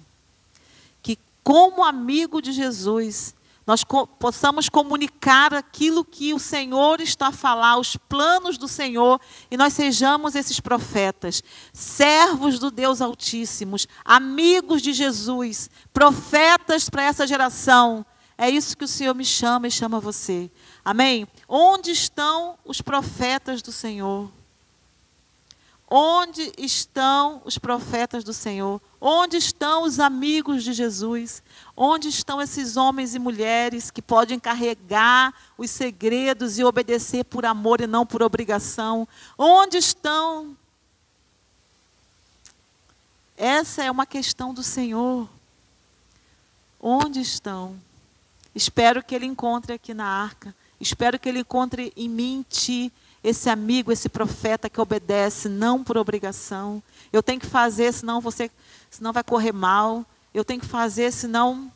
Que, como amigo de Jesus, nós possamos comunicar aquilo que o Senhor está a falar, os planos do Senhor, e nós sejamos esses profetas, servos do Deus Altíssimo, amigos de Jesus, profetas para essa geração. É isso que o Senhor me chama e chama você. Amém? Onde estão os profetas do Senhor? Onde estão os profetas do Senhor? Onde estão os amigos de Jesus? Onde estão esses homens e mulheres que podem carregar os segredos e obedecer por amor e não por obrigação? Onde estão? Essa é uma questão do Senhor. Onde estão? Espero que ele encontre aqui na arca. Espero que ele encontre em mim, em ti, esse amigo, esse profeta que obedece, não por obrigação. Eu tenho que fazer, senão vai correr mal. Eu tenho que fazer, senão...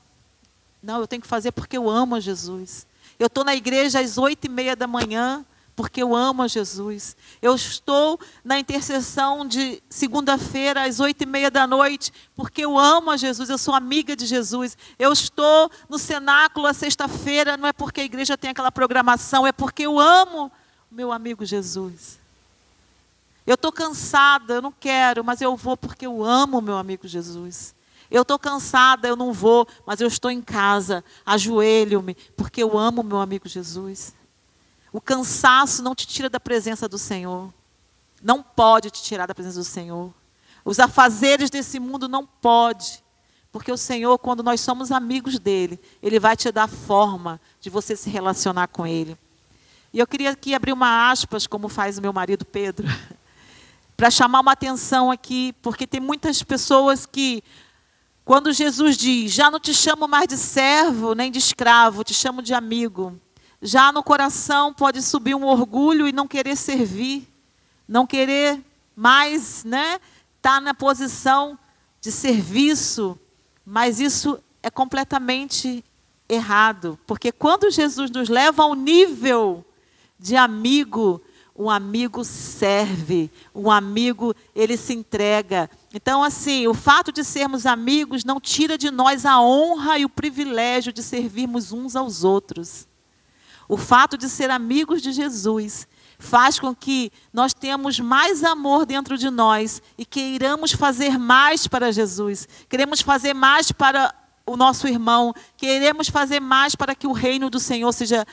Não, eu tenho que fazer porque eu amo a Jesus. Eu estou na igreja às 8:30 da manhã, porque eu amo a Jesus. Eu estou na intercessão de segunda-feira às 8:30 da noite, porque eu amo a Jesus, eu sou amiga de Jesus. Eu estou no cenáculo à sexta-feira, não é porque a igreja tem aquela programação, é porque eu amo meu amigo Jesus. Eu estou cansada, eu não quero, mas eu vou porque eu amo meu amigo Jesus. Eu estou cansada, eu não vou, mas eu estou em casa, ajoelho-me, porque eu amo meu amigo Jesus. O cansaço não te tira da presença do Senhor. Não pode te tirar da presença do Senhor. Os afazeres desse mundo não pode. Porque o Senhor, quando nós somos amigos dele, ele vai te dar forma de você se relacionar com ele. E eu queria aqui abrir uma aspas, como faz o meu marido Pedro, para chamar uma atenção aqui, porque tem muitas pessoas que, quando Jesus diz: já não te chamo mais de servo nem de escravo, te chamo de amigo. Já no coração pode subir um orgulho e não querer servir, não querer mais, né, estar na posição de serviço, mas isso é completamente errado, porque quando Jesus nos leva ao nível de amigo, um amigo serve, um amigo, ele se entrega. Então, assim, o fato de sermos amigos não tira de nós a honra e o privilégio de servirmos uns aos outros. O fato de ser amigos de Jesus faz com que nós tenhamos mais amor dentro de nós e queiramos fazer mais para Jesus. Queremos fazer mais para o nosso irmão. Queremos fazer mais para que o reino do Senhor seja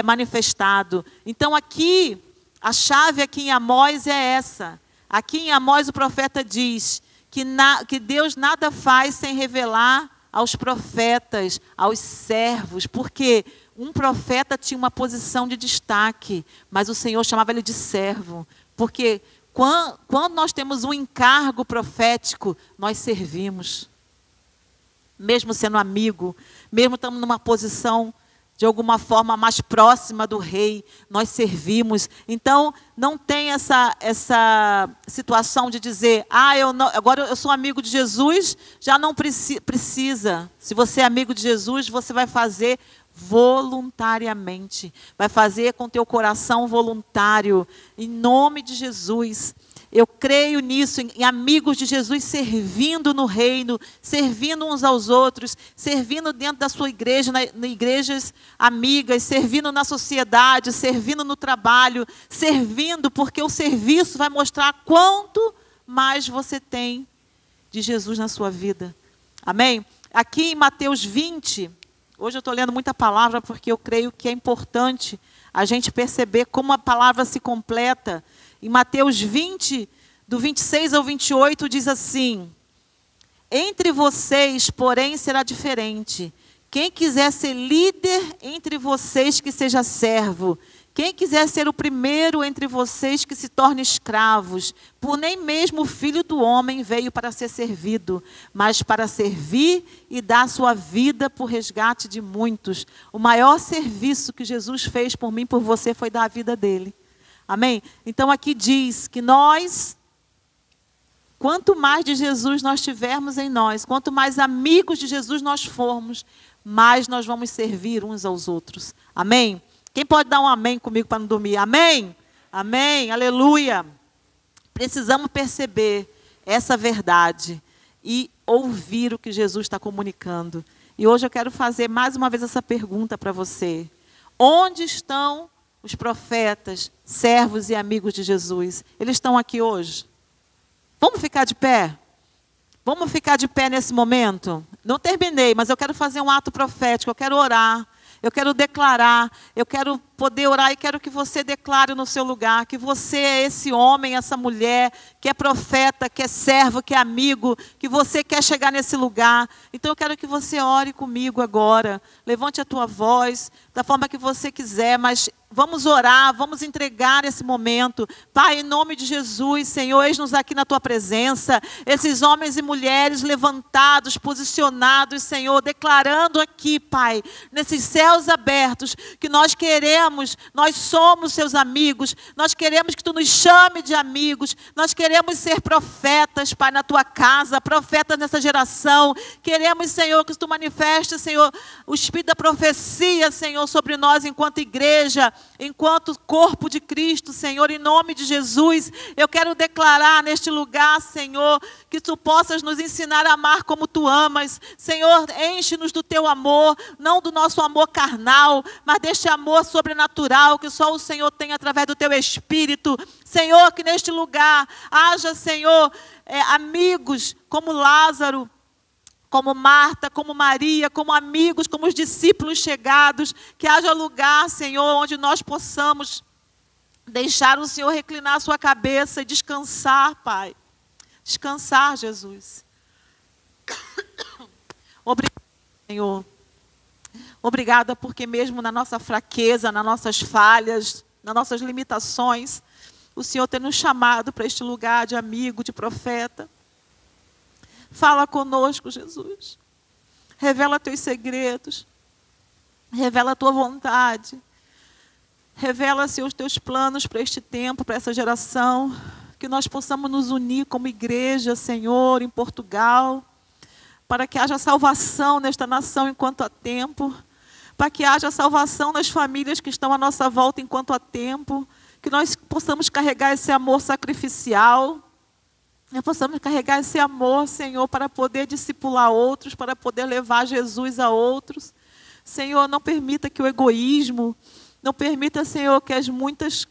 manifestado. Então aqui, a chave aqui em Amós é essa. Aqui em Amós o profeta diz que Deus nada faz sem revelar aos profetas, aos servos, porque um profeta tinha uma posição de destaque, mas o Senhor chamava ele de servo, porque quando nós temos um encargo profético, nós servimos, mesmo sendo amigo, mesmo estando numa posição de alguma forma mais próxima do rei, nós servimos. Então, não tem essa situação de dizer, agora eu sou amigo de Jesus, já não precisa. Se você é amigo de Jesus, você vai fazer voluntariamente, vai fazer com teu coração voluntário, em nome de Jesus. Eu creio nisso, em amigos de Jesus servindo no reino, servindo uns aos outros, servindo dentro da sua igreja, nas igrejas amigas, servindo na sociedade, servindo no trabalho, servindo porque o serviço vai mostrar quanto mais você tem de Jesus na sua vida. Amém? Aqui em Mateus 20, hoje eu estou lendo muita palavra porque eu creio que é importante a gente perceber como a palavra se completa. Em Mateus 20, do 26 ao 28, diz assim: entre vocês, porém, será diferente. Quem quiser ser líder entre vocês, que seja servo. Quem quiser ser o primeiro entre vocês, que se torne escravos. Por nem mesmo o Filho do Homem veio para ser servido, mas para servir e dar sua vida por resgate de muitos. O maior serviço que Jesus fez por mim e por você foi dar a vida dele. Amém? Então aqui diz que nós, quanto mais de Jesus nós tivermos em nós, quanto mais amigos de Jesus nós formos, mais nós vamos servir uns aos outros. Amém? Quem pode dar um amém comigo para não dormir? Amém? Amém, aleluia. Precisamos perceber essa verdade e ouvir o que Jesus está comunicando. E hoje eu quero fazer mais uma vez essa pergunta para você. Onde estão os profetas, servos e amigos de Jesus? Eles estão aqui hoje? Vamos ficar de pé? Vamos ficar de pé nesse momento? Não terminei, mas eu quero fazer um ato profético, eu quero orar. Eu quero declarar, eu quero poder orar e quero que você declare no seu lugar que você é esse homem, essa mulher, que é profeta, que é servo, que é amigo, que você quer chegar nesse lugar. Então eu quero que você ore comigo agora. Levante a tua voz da forma que você quiser, mas vamos orar, vamos entregar esse momento. Pai, em nome de Jesus, Senhor, eis-nos aqui na tua presença, esses homens e mulheres levantados, posicionados, Senhor, declarando aqui, Pai, nesses céus abertos, que nós queremos, nós somos seus amigos, nós queremos que tu nos chame de amigos, nós queremos ser profetas, Pai, na tua casa, profetas nessa geração, queremos, Senhor, que tu manifeste, Senhor, o espírito da profecia, Senhor, sobre nós enquanto igreja, enquanto corpo de Cristo, Senhor, em nome de Jesus. Eu quero declarar neste lugar, Senhor, que tu possas nos ensinar a amar como tu amas. Senhor, enche-nos do teu amor, não do nosso amor carnal, mas deste amor sobrenatural que só o Senhor tem através do teu Espírito. Senhor, que neste lugar haja, Senhor, amigos como Lázaro, como Marta, como Maria, como amigos, como os discípulos chegados, que haja lugar, Senhor, onde nós possamos deixar o Senhor reclinar a sua cabeça e descansar, Pai. Descansar, Jesus. Obrigada, Senhor. Obrigada porque mesmo na nossa fraqueza, nas nossas falhas, nas nossas limitações, o Senhor tem nos chamado para este lugar de amigo, de profeta. Fala conosco, Jesus. Revela teus segredos. Revela a tua vontade. Revela, Senhor, os teus planos para este tempo, para essa geração. Que nós possamos nos unir como igreja, Senhor, em Portugal. Para que haja salvação nesta nação enquanto há tempo. Para que haja salvação nas famílias que estão à nossa volta enquanto há tempo. Que nós possamos carregar esse amor sacrificial, que possamos carregar esse amor, Senhor, para poder discipular outros, para poder levar Jesus a outros. Senhor, não permita que o egoísmo, não permita, Senhor, que as muitas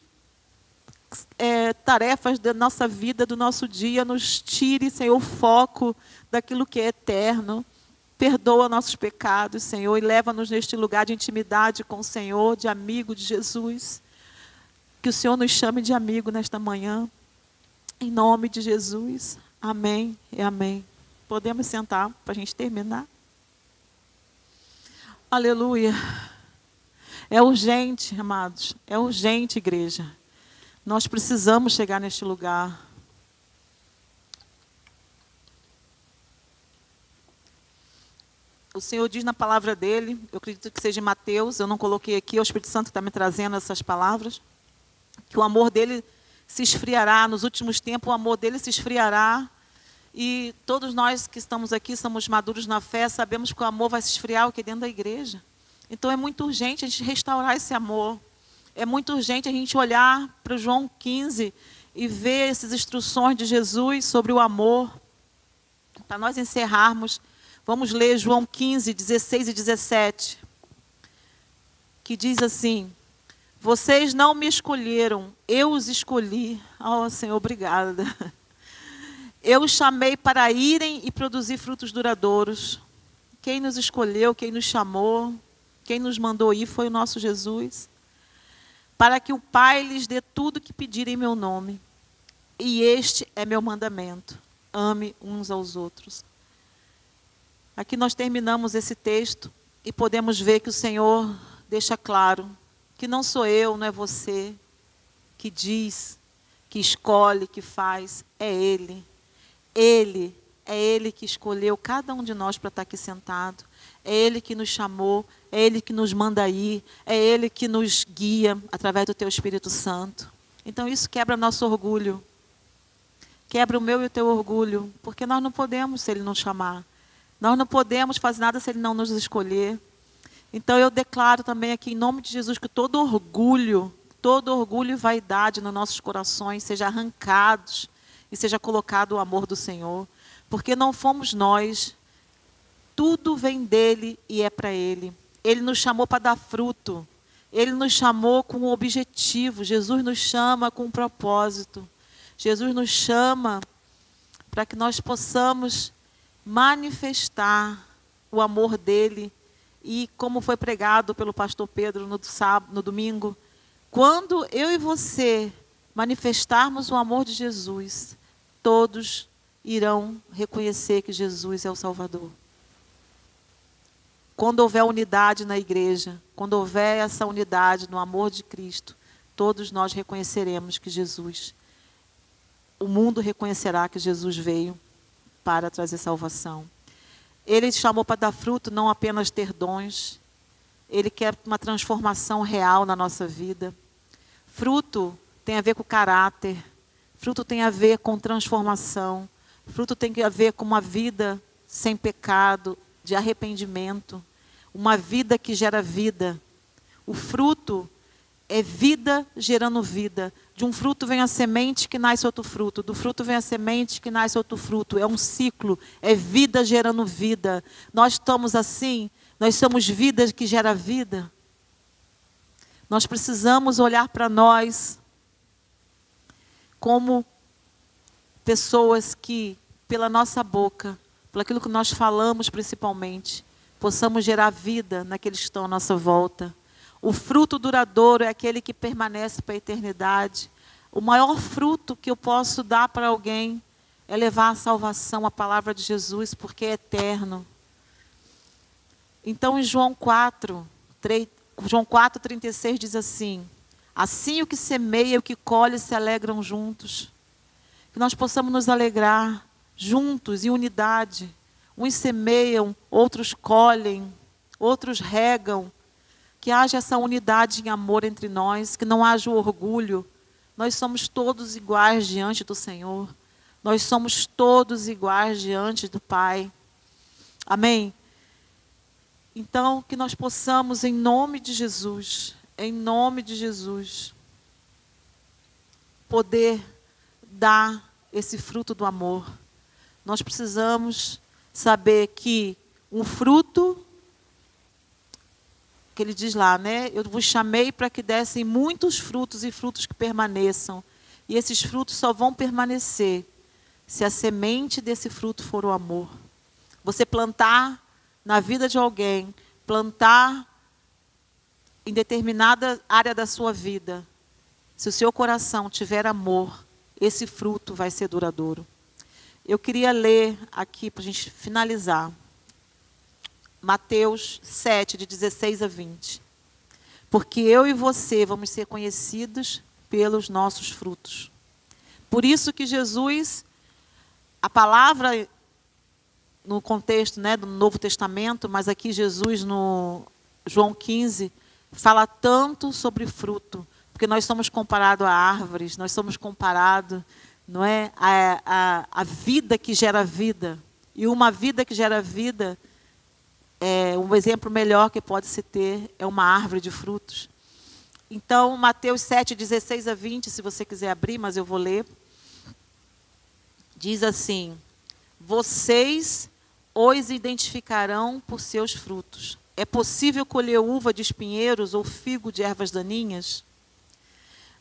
tarefas da nossa vida, do nosso dia, nos tire, Senhor, o foco daquilo que é eterno. Perdoa nossos pecados, Senhor, e leva-nos neste lugar de intimidade com o Senhor, de amigo de Jesus. Que o Senhor nos chame de amigo nesta manhã. Em nome de Jesus. Amém e amém. Podemos sentar para a gente terminar? Aleluia. É urgente, amados. É urgente, igreja. Nós precisamos chegar neste lugar. O Senhor diz na palavra dele, eu acredito que seja em Mateus, eu não coloquei aqui, é o Espírito Santo que está me trazendo essas palavras, que o amor dele se esfriará, nos últimos tempos o amor dele se esfriará, e todos nós que estamos aqui, somos maduros na fé, sabemos que o amor vai se esfriar aqui dentro da igreja. Então é muito urgente a gente restaurar esse amor, é muito urgente a gente olhar para o João 15 e ver essas instruções de Jesus sobre o amor. Para nós encerrarmos, vamos ler João 15, 16 e 17, que diz assim: vocês não me escolheram, eu os escolhi. Oh, Senhor, obrigada. Eu os chamei para irem e produzir frutos duradouros. Quem nos escolheu, quem nos chamou, quem nos mandou ir foi o nosso Jesus. Para que o Pai lhes dê tudo que pedirem em meu nome. E este é meu mandamento: ame uns aos outros. Aqui nós terminamos esse texto e podemos ver que o Senhor deixa claro que não sou eu, não é você que diz, que escolhe, que faz, é Ele. É Ele que escolheu cada um de nós para estar aqui sentado. É Ele que nos chamou, é Ele que nos manda ir, é Ele que nos guia através do Teu Espírito Santo. Então isso quebra nosso orgulho. Quebra o meu e o teu orgulho, porque nós não podemos se Ele não chamar. Nós não podemos fazer nada se Ele não nos escolher. Então eu declaro também aqui em nome de Jesus que todo orgulho e vaidade nos nossos corações seja arrancados e seja colocado o amor do Senhor. Porque não fomos nós, tudo vem dEle e é para Ele. Ele nos chamou para dar fruto. Ele nos chamou com um objetivo. Jesus nos chama com um propósito. Jesus nos chama para que nós possamos manifestar o amor dEle. E como foi pregado pelo pastor Pedro no domingo, quando eu e você manifestarmos o amor de Jesus, todos irão reconhecer que Jesus é o Salvador. Quando houver unidade na igreja, quando houver essa unidade no amor de Cristo, todos nós reconheceremos que Jesus, o mundo reconhecerá que Jesus veio para trazer salvação. Ele chamou para dar fruto, não apenas ter dons. Ele quer uma transformação real na nossa vida. Fruto tem a ver com caráter. Fruto tem a ver com transformação. Fruto tem a ver com uma vida sem pecado, de arrependimento. Uma vida que gera vida. O fruto é vida gerando vida. De um fruto vem a semente que nasce outro fruto. Do fruto vem a semente que nasce outro fruto. É um ciclo. É vida gerando vida. Nós estamos assim. Nós somos vida que gera vida. Nós precisamos olhar para nós como pessoas que, pela nossa boca, por aquilo que nós falamos principalmente, possamos gerar vida naqueles que estão à nossa volta. O fruto duradouro é aquele que permanece para a eternidade. O maior fruto que eu posso dar para alguém é levar a salvação, a palavra de Jesus, porque é eterno. Então, em João 4:36 diz assim: assim o que semeia e o que colhe se alegram juntos. Que nós possamos nos alegrar juntos, em unidade. Uns semeiam, outros colhem, outros regam. Que haja essa unidade em amor entre nós, que não haja o orgulho. Nós somos todos iguais diante do Senhor. Nós somos todos iguais diante do Pai. Amém? Então, que nós possamos, em nome de Jesus, poder dar esse fruto do amor. Nós precisamos saber que um fruto, que ele diz lá, né? Eu vos chamei para que dessem muitos frutos e frutos que permaneçam. E esses frutos só vão permanecer se a semente desse fruto for o amor. Você plantar na vida de alguém, plantar em determinada área da sua vida, se o seu coração tiver amor, esse fruto vai ser duradouro. Eu queria ler aqui, para a gente finalizar, Mateus 7, de 16 a 20. Porque eu e você vamos ser conhecidos pelos nossos frutos. Por isso que Jesus, a palavra no contexto, né, do Novo Testamento, mas aqui Jesus no João 15, fala tanto sobre fruto, porque nós somos comparados a árvores, nós somos comparados, não é, a vida que gera vida. E uma vida que gera vida, um exemplo melhor que pode se ter é uma árvore de frutos. Então, Mateus 7, 16 a 20, se você quiser abrir, mas eu vou ler. Diz assim: vocês os identificarão por seus frutos. É possível colher uva de espinheiros ou figo de ervas daninhas?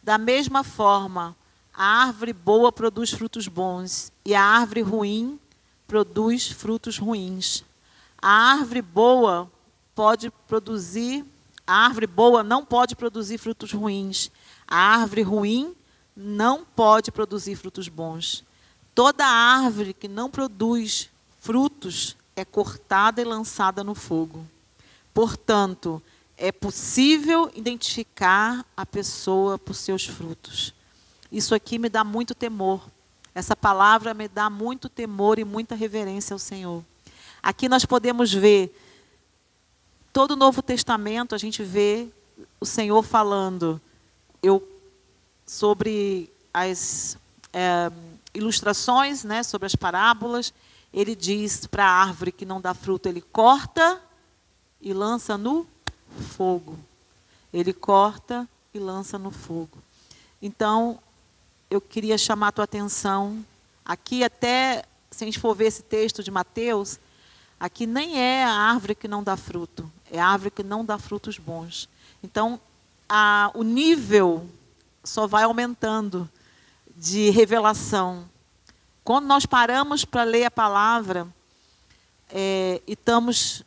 Da mesma forma, a árvore boa produz frutos bons e a árvore ruim produz frutos ruins. A árvore boa não pode produzir frutos ruins. A árvore ruim não pode produzir frutos bons. Toda árvore que não produz frutos é cortada e lançada no fogo. Portanto, é possível identificar a pessoa por seus frutos. Isso aqui me dá muito temor. Essa palavra me dá muito temor e muita reverência ao Senhor. Aqui nós podemos ver, todo o Novo Testamento, a gente vê o Senhor falando sobre as ilustrações, né, sobre as parábolas. Ele diz para a árvore que não dá fruto, ele corta e lança no fogo. Ele corta e lança no fogo. Então, eu queria chamar a tua atenção. Aqui até, se a gente for ver esse texto de Mateus, aqui nem é a árvore que não dá fruto, é a árvore que não dá frutos bons. Então, o nível só vai aumentando de revelação. Quando nós paramos para ler a palavra e estamos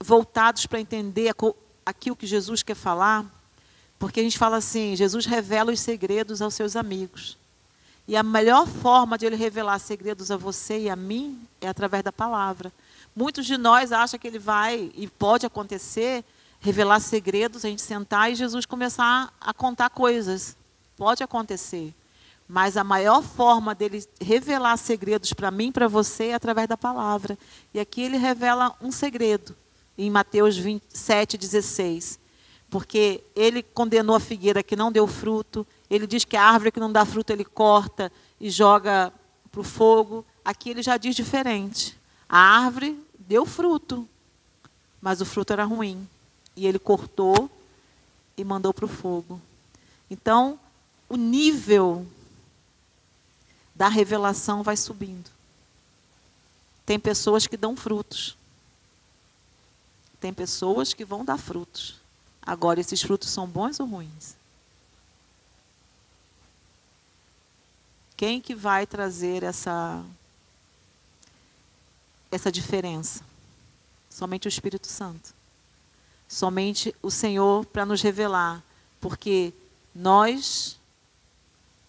voltados para entender aquilo que Jesus quer falar, porque a gente fala assim, Jesus revela os segredos aos seus amigos. E a melhor forma de ele revelar segredos a você e a mim é através da palavra. Muitos de nós acham que ele vai, e pode acontecer, revelar segredos, a gente sentar e Jesus começar a contar coisas. Pode acontecer. Mas a maior forma dele revelar segredos para mim e para você é através da palavra. E aqui ele revela um segredo, em Mateus 27, 16. Porque ele condenou a figueira que não deu fruto, ele diz que a árvore que não dá fruto ele corta e joga para o fogo. Aqui ele já diz diferente. A árvore deu fruto, mas o fruto era ruim. E ele cortou e mandou para o fogo. Então, o nível da revelação vai subindo. Tem pessoas que dão frutos. Tem pessoas que vão dar frutos. Agora, esses frutos são bons ou ruins? Quem que vai trazer essa diferença? Somente o Espírito Santo. Somente o Senhor para nos revelar. Porque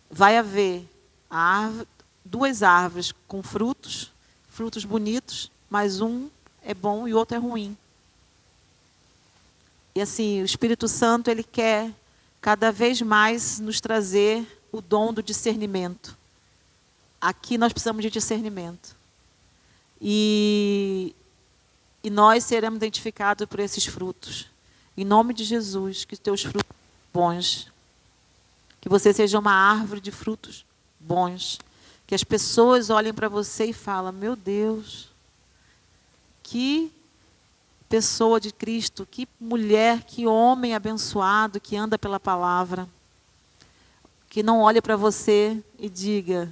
vai haver duas árvores com frutos bonitos, mas um é bom e o outro é ruim. E assim, o Espírito Santo, ele quer cada vez mais nos trazer o dom do discernimento. Aqui nós precisamos de discernimento. E nós seremos identificados por esses frutos. Em nome de Jesus, que os teus frutos sejam bons. Que você seja uma árvore de frutos bons. Que as pessoas olhem para você e falem, meu Deus, que pessoa de Cristo, que mulher, que homem abençoado que anda pela palavra. que não olhe para você e diga: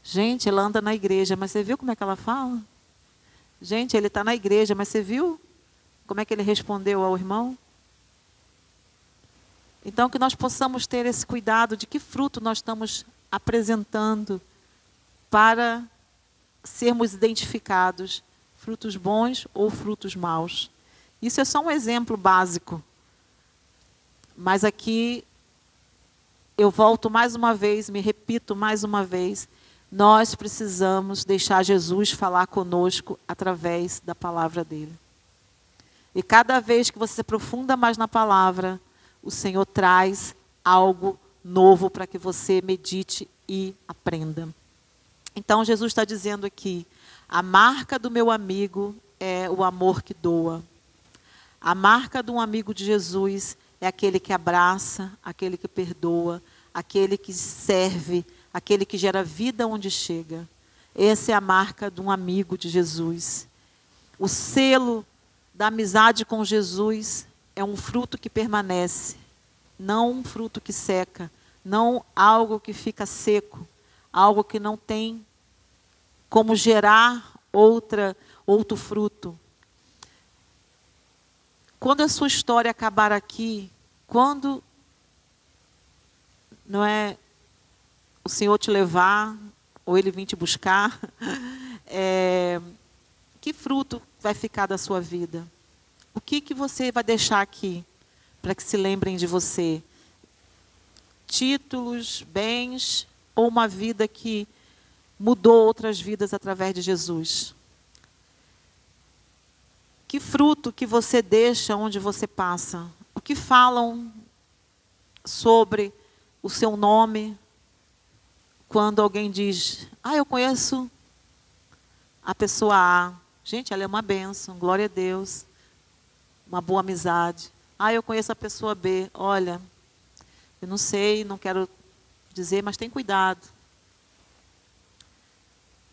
gente, ela anda na igreja, mas você viu como é que ela fala? Gente, ele está na igreja, mas você viu como é que ele respondeu ao irmão? Então, que nós possamos ter esse cuidado de que fruto nós estamos apresentando para sermos identificados, frutos bons ou frutos maus. Isso é só um exemplo básico. Mas aqui, eu volto mais uma vez, me repito mais uma vez, nós precisamos deixar Jesus falar conosco através da palavra dele. E cada vez que você se aprofunda mais na palavra, o Senhor traz algo novo para que você medite e aprenda. Então, Jesus está dizendo aqui: a marca do meu amigo é o amor que doa. A marca de um amigo de Jesus é aquele que abraça, aquele que perdoa, aquele que serve, aquele que gera vida onde chega. Essa é a marca de um amigo de Jesus. O selo da amizade com Jesus é um fruto que permanece, não um fruto que seca, não algo que fica seco, algo que não tem como gerar outro fruto. Quando a sua história acabar aqui, quando não é o Senhor te levar, ou Ele vir te buscar, que fruto vai ficar da sua vida? O que você vai deixar aqui para que se lembrem de você? Títulos, bens ou uma vida que mudou outras vidas através de Jesus? Que fruto que você deixa onde você passa? O que falam sobre o seu nome quando alguém diz: eu conheço a pessoa A. Gente, ela é uma bênção, glória a Deus. Uma boa amizade. Eu conheço a pessoa B. Olha, eu não sei, não quero dizer, mas tem cuidado.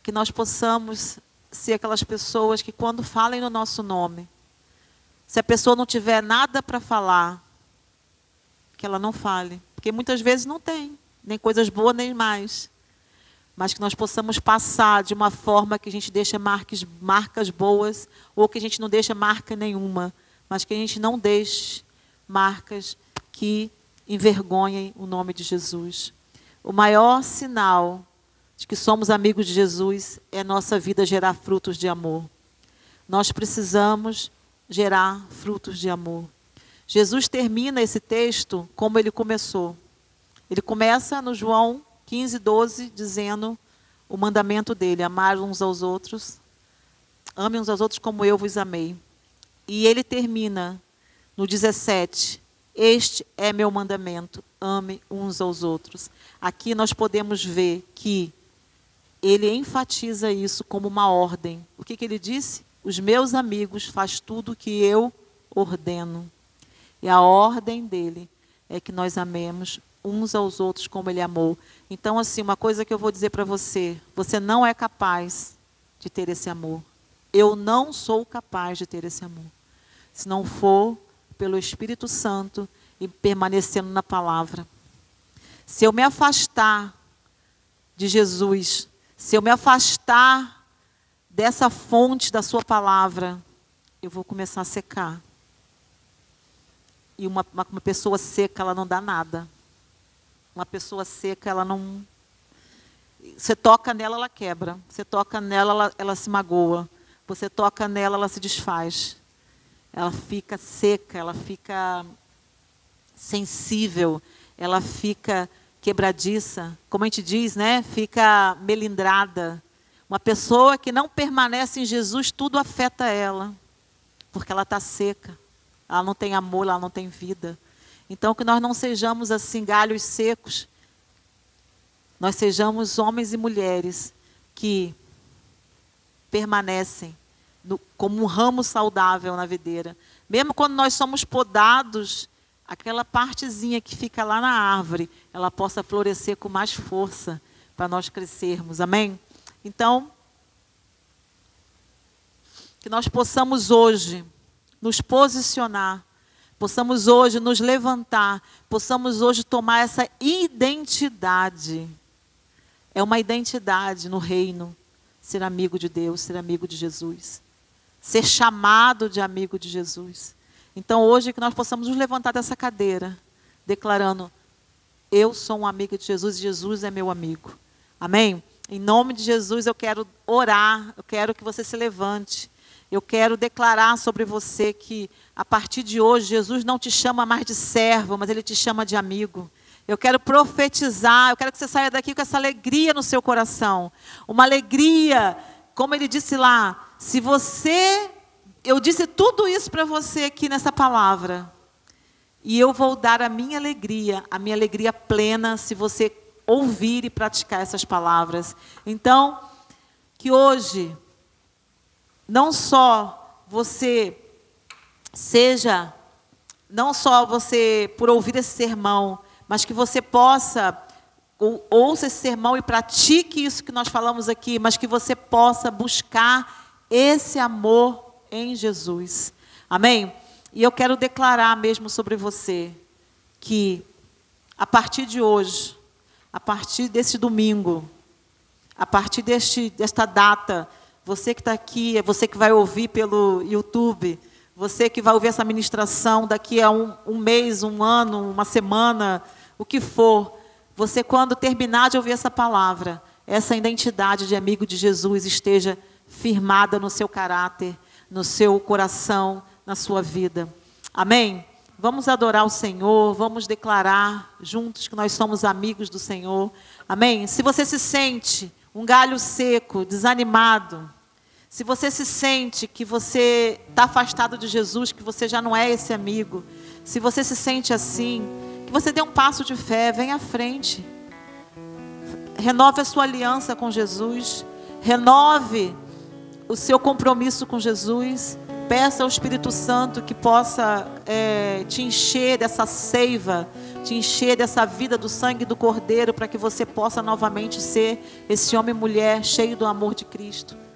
Que nós possamos ser aquelas pessoas que, quando falem no nosso nome, se a pessoa não tiver nada para falar, que ela não fale. Porque muitas vezes não tem, nem coisas boas, nem mais. Mas que nós possamos passar de uma forma que a gente deixa marcas boas, ou que a gente não deixa marca nenhuma, mas que a gente não deixe marcas que envergonhem o nome de Jesus. O maior sinal de que somos amigos de Jesus é a nossa vida gerar frutos de amor. Nós precisamos gerar frutos de amor. Jesus termina esse texto como ele começou. Ele começa no João 15:12, dizendo o mandamento dele: amar uns aos outros, amem uns aos outros como eu vos amei. E ele termina no 17: este é meu mandamento, ame uns aos outros. Aqui nós podemos ver que ele enfatiza isso como uma ordem. O que ele disse? Os meus amigos faz tudo o que eu ordeno. E a ordem dele é que nós amemos uns aos outros como ele amou. Então, assim, uma coisa que eu vou dizer para você: você não é capaz de ter esse amor. Eu não sou capaz de ter esse amor, se não for pelo Espírito Santo e permanecendo na palavra. Se eu me afastar de Jesus, se eu me afastar dessa fonte da sua palavra, eu vou começar a secar. E uma pessoa seca, ela não dá nada. Uma pessoa seca, ela não... Você toca nela, ela quebra. Você toca nela, ela se magoa. Você toca nela, ela se desfaz. Ela fica seca, ela fica sensível, ela fica quebradiça. Como a gente diz, né? Fica melindrada. Uma pessoa que não permanece em Jesus, tudo afeta ela. Porque ela está seca. Ela não tem amor, ela não tem vida. Então, que nós não sejamos assim, galhos secos. Nós sejamos homens e mulheres que permanecem como um ramo saudável na videira. Mesmo quando nós somos podados, aquela partezinha que fica lá na árvore, ela possa florescer com mais força para nós crescermos. Amém? Então, que nós possamos hoje nos posicionar possamos hoje nos levantar, possamos hoje tomar essa identidade. É uma identidade no reino, ser amigo de Deus, ser amigo de Jesus, ser chamado de amigo de Jesus. Então hoje que nós possamos nos levantar dessa cadeira, declarando, eu sou um amigo de Jesus e Jesus é meu amigo. Amém? Em nome de Jesus eu quero orar, eu quero que você se levante. Eu quero declarar sobre você que, a partir de hoje, Jesus não te chama mais de servo, mas Ele te chama de amigo. Eu quero profetizar, eu quero que você saia daqui com essa alegria no seu coração. Uma alegria, como Ele disse lá, se você... Eu disse tudo isso para você aqui nessa palavra. E eu vou dar a minha alegria plena, se você ouvir e praticar essas palavras. Então, que hoje... Não só você por ouvir esse sermão, mas que você possa, ouça esse sermão e pratique isso que nós falamos aqui, mas que você possa buscar esse amor em Jesus. Amém? E eu quero declarar mesmo sobre você, que a partir de hoje, a partir desse domingo, a partir desta data, você que está aqui, você que vai ouvir pelo YouTube, você que vai ouvir essa ministração daqui a um mês, um ano, uma semana, o que for, você quando terminar de ouvir essa palavra, essa identidade de amigo de Jesus esteja firmada no seu caráter, no seu coração, na sua vida. Amém? Vamos adorar o Senhor, vamos declarar juntos que nós somos amigos do Senhor. Amém? Se você se sente um galho seco, desanimado, se você se sente que você está afastado de Jesus, que você já não é esse amigo, se você se sente assim, que você dê um passo de fé, venha à frente. Renove a sua aliança com Jesus, renove o seu compromisso com Jesus, peça ao Espírito Santo que possa te encher dessa seiva, te encher dessa vida do sangue do Cordeiro, para que você possa novamente ser esse homem e mulher cheio do amor de Cristo.